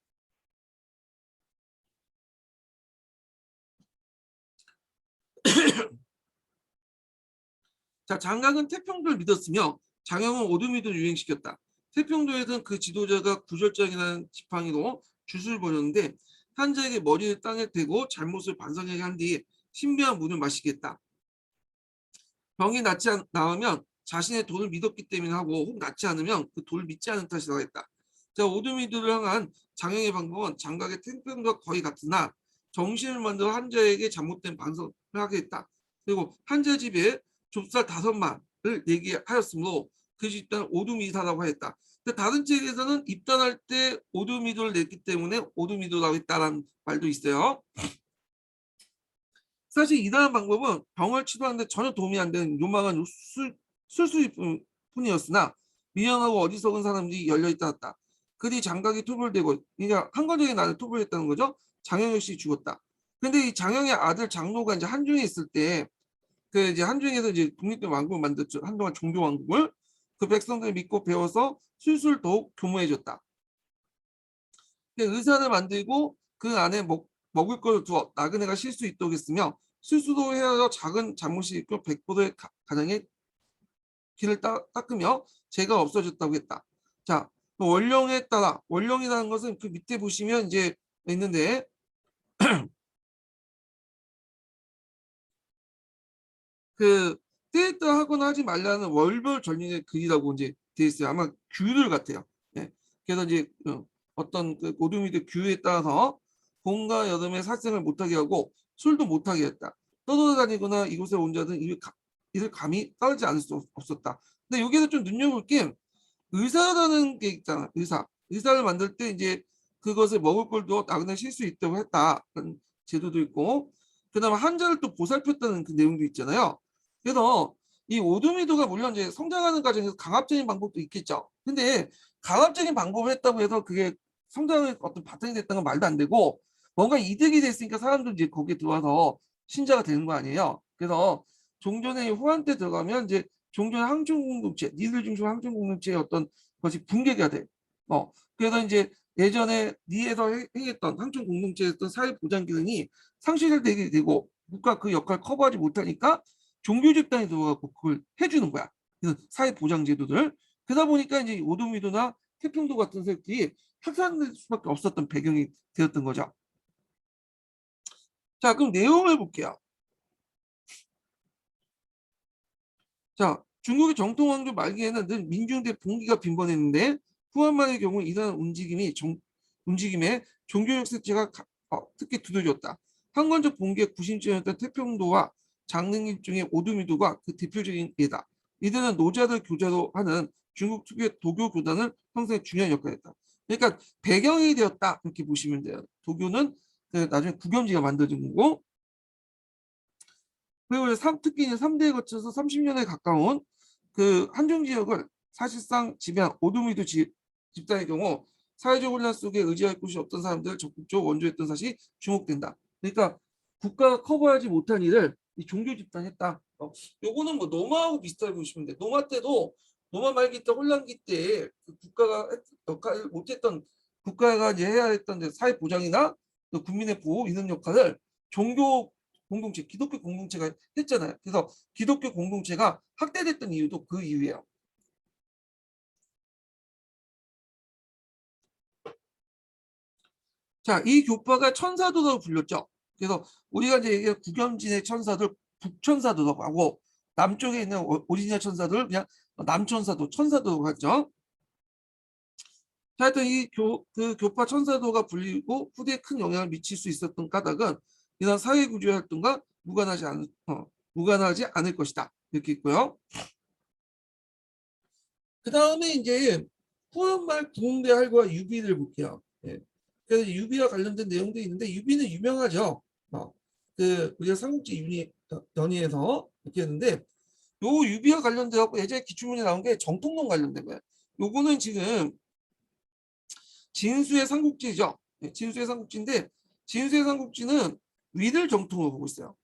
자, 장각은 태평도를 믿었으며 장영은 오두미도 유행시켰다. 태평도에서는 그 지도자가 구절장이라는 지팡이로 주술 벌였는데 한자에게 머리를 땅에 대고 잘못을 반성하게 한 뒤에 신비한 물을 마시겠다. 병이 낫지 나으면 자신의 돈을 믿었기 때문에 하고 혹 낫지 않으면 그 돈을 믿지 않은 탓이라고 했다. 자, 오두미두를 향한 장영의 방법은 장각의 태평과 거의 같으나 정신을 만들어 한자에게 잘못된 반성을 하게 했다. 그리고 한자 집에 좁쌀 5만을 얘기하였으므로 그 집단을 오두미사라고 했다. 다른 책에서는 입단할 때 오두미도를 냈기 때문에 오두미도라고 했다라는 말도 있어요. 사실 이러한 방법은 병을 치료하는데 전혀 도움이 안 되는 요망한 술수일 뿐이었으나 미련하고 어리석은 사람들이 열려있다 했다. 그리 장각이 투불되고 그러니까 한건적인 아들 투불했다는 거죠. 장영 역시 죽었다. 근데 이 장영의 아들 장로가 이제 한중에 있을 때 그 이제 한중에서 이제 독립된 왕국을 만들었죠. 한동안 종교 왕국을 그 백성들 믿고 배워서 술술 더욱 교모해졌다. 의사를 만들고 그 안에 먹을 걸 두어 나그네가 쉴 수 있도록 했으며 스스로 헤어져 작은 잘못이 있고 백보의 가정의 길을 닦으며 죄가 없어졌다고 했다. 자, 원령에 따라 원령이라는 것은 그 밑에 보시면 이제 있는데 그 때에 따라 하거나 하지 말라는 월별 전륜의 글이라고 이제 되어 있어요. 아마 규율 같아요. 네. 그래서 이제 어떤 그 오두미드 규율에 따라서 봄과 여름에 살생을 못하게 하고 술도 못하게 했다. 떠돌아다니거나 이곳에 온 자는 이를 감히 따르지 않을 수 없었다. 근데 여기서 좀 눈여볼 게 의사라는 게 있잖아. 의사를 만들 때 이제 그것을 먹을 걸도 나그네 쉴 수 있다고 했다. 그런 제도도 있고 그다음에 한자를 또 보살폈다는 그 내용도 있잖아요. 그래서 이 오두미도가 물론 이제 성장하는 과정에서 강압적인 방법도 있겠죠. 근데 강압적인 방법을 했다고 해서 그게 성장의 어떤 바탕이 됐다는 건 말도 안 되고 뭔가 이득이 됐으니까 사람들 이제 거기에 들어와서 신자가 되는 거 아니에요. 그래서 종전의 후한 때 들어가면 이제 종전 항중 공동체, 니들 중심 항중 공동체의 어떤 것이 붕괴가 돼. 그래서 이제 예전에 니에서 행했던 항중 공동체였던 사회 보장 기능이 상실되게 되고 국가 그 역할 커버하지 못하니까 종교 집단이 들어가고 그걸 해주는 거야. 그래서 사회 보장 제도들. 그러다 보니까 이제 오도미도나 태평도 같은 세력들이 확산될 수밖에 없었던 배경이 되었던 거죠. 자, 그럼 내용을 볼게요. 자, 중국의 정통 왕조 말기에는 늘 민중대 봉기가 빈번했는데 후한말의 경우 이러한 움직임에 종교적 색채가 특히 두드러졌다. 한건적 봉기의 구심점이었던 태평도와 장릉일 중의 오두미도가 그 대표적인 예다. 이들은 노자들 교자로 하는 중국 특유의 도교 교단을 형성에 중요한 역할을 했다. 그러니까 배경이 되었다 이렇게 보시면 돼요. 도교는 나중에 구겸지가 만들어진 거고 그리고 특히 3대에 거쳐서 30년에 가까운 그 한중 지역을 사실상 지배한 오두미도 집단의 경우 사회적 혼란 속에 의지할 곳이 없던 사람들을 적극적으로 원조했던 사실이 주목된다. 그러니까 국가가 커버하지 못한 일을 이 종교 집단이 했다. 요거는 뭐 노마하고 비슷하게 보시면 돼. 노마 때도 노마 말기 때 혼란기 때 그 국가가 역할을 못했던 국가가 이제 해야 했던 사회 보장이나 국민의 보호 이런 역할을 종교 공동체, 기독교 공동체가 했잖아요. 그래서 기독교 공동체가 확대됐던 이유도 그 이유예요. 자, 이 교파가 천사도라고 불렸죠. 그래서 우리가 이제 얘기한 구겸진의 천사들, 북천사도라고 하고 남쪽에 있는 오리지널 천사들 그냥 남천사도, 천사도라고 하죠. 자, 하여튼 그 교파 천사도가 불리고 후대에 큰 영향을 미칠 수 있었던 까닭은 이런 사회구조의 활동과 무관하지 않을 것이다. 이렇게 있고요. 그 다음에 이제 후한말 구흥대 할과 유비를 볼게요. 예. 그래서 유비와 관련된 내용도 있는데 유비는 유명하죠. 우리가 삼국지 연의에서 이렇게 했는데 요 유비와 관련돼 갖고 예전에 기출문제 나온 게 정통론 관련된 거예요. 요거는 지금 진수의 삼국지죠. 예, 진수의 삼국지인데 진수의 삼국지는 위를 정통으로 보고 있어요.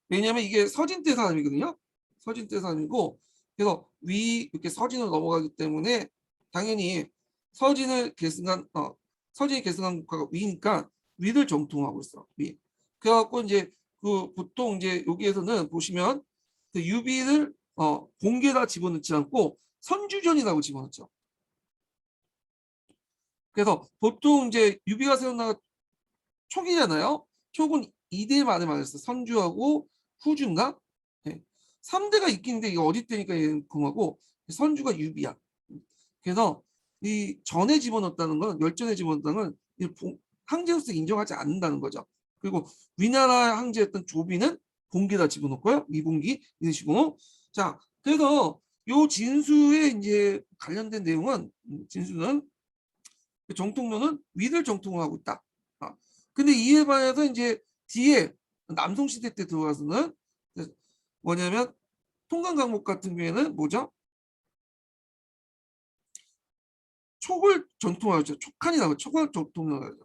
왜냐하면 이게 서진 때 사람이거든요. 서진 때 사람이고 그래서 위 이렇게 서진으로 넘어가기 때문에 당연히 서진이 계승한 국가가 위니까 위를 정통하고 있어. 위. 그래갖고 이제 그 보통 이제 여기에서는 보시면 그 유비를 공개다 집어넣지 않고 선주전이라고 집어넣죠. 그래서 보통 이제 유비가 세운 나라 촉이잖아요. 촉은 2대 말을 말했어. 선주하고 후주인가? 예. 3대가 있긴 한데 이게 어디 때니까 얘는 금하고 선주가 유비야. 그래서 이 전에 집어넣었다는 건 열전에 집어넣었다는 건 황제로서 인정하지 않는다는 거죠. 그리고 위나라 황제였던 조비는 봉기에다 집어넣고요. 미봉기 이런 식으로. 자, 그래서 요 진수에 이제 관련된 내용은 진수는 정통로는 위를 정통을 하고 있다. 근데 이에 반해서 이제 뒤에 남송 시대 때 들어가서는 뭐냐면 통강 강목 같은 경우에는 뭐죠? 촉을 전통하죠. 촉한이라고 촉을 전통하죠.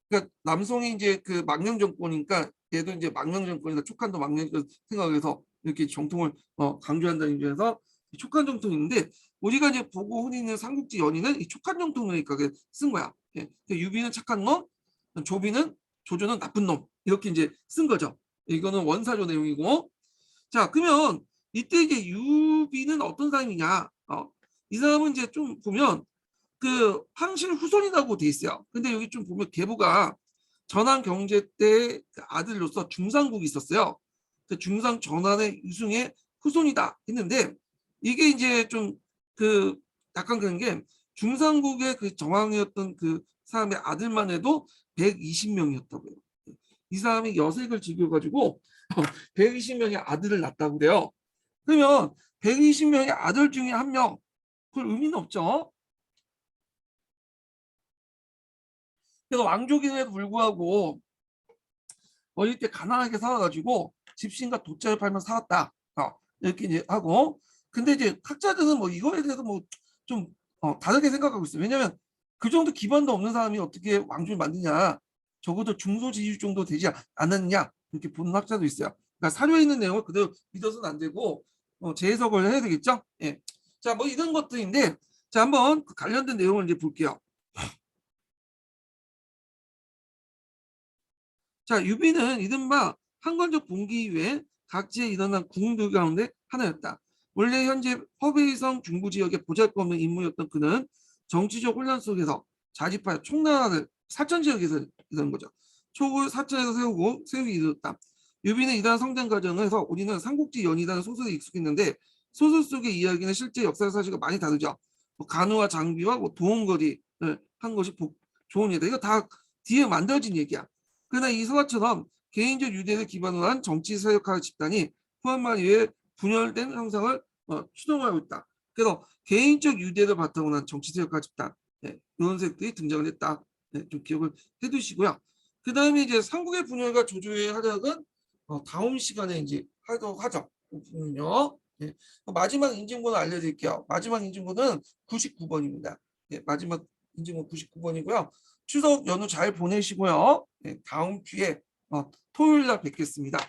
그러니까 남송이 이제 그 망령 정권이니까 얘도 이제 망령 정권이다. 촉한도 망령 생각해서 이렇게 정통을 강조한다는 점에서 촉한 정통인데 우리가 이제 보고 흔히 있는 삼국지 연의는 이 촉한 정통이니까 쓴 거야. 예. 유비는 착한 놈, 조조는 나쁜 놈 이렇게 이제 쓴 거죠. 이거는 원사조 내용이고. 자, 그러면 이때 이제 유비는 어떤 사람이냐? 이 사람은 이제 좀 보면 그 황실 후손이라고 돼 있어요. 근데 여기 좀 보면 계보가 전환 경제 때 아들로서 중상국이 있었어요. 그 중상 전환의 유승의 후손이다 했는데 이게 이제 좀 그 약간 그런 게 중상국의 그 정왕이었던 그 사람의 아들만 해도 120명이었다고요. 이 사람이 여색을 즐겨가지고 120명의 아들을 낳았다고 그래요. 그러면 120명의 아들 중에 한 명, 그걸 의미는 없죠. 그래서 왕족임에도 불구하고 어릴 때 가난하게 살아가지고 집신과 돛자를 팔면 살았다. 이렇게 이제 하고. 근데 이제 학자들은 뭐 이거에 대해서 뭐 좀 다르게 생각하고 있어요. 왜냐하면 그 정도 기반도 없는 사람이 어떻게 왕족을 만드냐. 적어도 중소지주 정도 되지 않았냐. 이렇게 보는 학자도 있어요. 그러니까 사료에 있는 내용을 그대로 믿어서는 안 되고 재해석을 해야 되겠죠. 예. 자, 뭐 이런 것들인데 자, 한번 그 관련된 내용을 이제 볼게요. 자, 유비는 이른바 한건적 봉기 이후에 각지에 일어난 궁들 가운데 하나였다. 원래 현재 허베이성 중부 지역의 보잘것없는 인물이었던 그는 정치적 혼란 속에서 자집하여 총나라를 사천 지역에서 이런 거죠. 촉을 사천에서 세우기 이르렀다. 유비는 이러한 성장 과정에서 우리는 삼국지 연이라는 소설에 익숙했는데 소설 속의 이야기는 실제 역사 사실과 많이 다르죠. 뭐 간우와 장비와 뭐 도원거리를 한 것이 좋은 예다. 이거 다 뒤에 만들어진 얘기야. 그러나 이 서화처럼 개인적 유대를 기반으로 한 정치 세력화 집단이 후한말 이후에 분열된 형상을 추동하고 있다. 그래서 개인적 유대를 바탕으로 한 정치 세력화 집단 이런 색들이 등장을 했다. 좀 기억을 해두시고요. 그 다음에 이제 삼국의 분열과 조조의 활약은 다음 시간에 이제 하도록 하죠. 요 마지막 인증번호 알려드릴게요. 마지막 인증번호는 99번입니다. 마지막 인증번호 99번이고요. 추석 연휴 잘 보내시고요. 다음 주에 토요일 날 뵙겠습니다.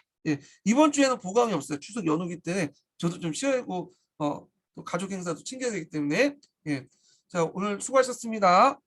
이번 주에는 보강이 없어요. 추석 연휴기 때문에 저도 좀 쉬어야고 또 가족 행사도 챙겨야 되기 때문에 자, 오늘 수고하셨습니다.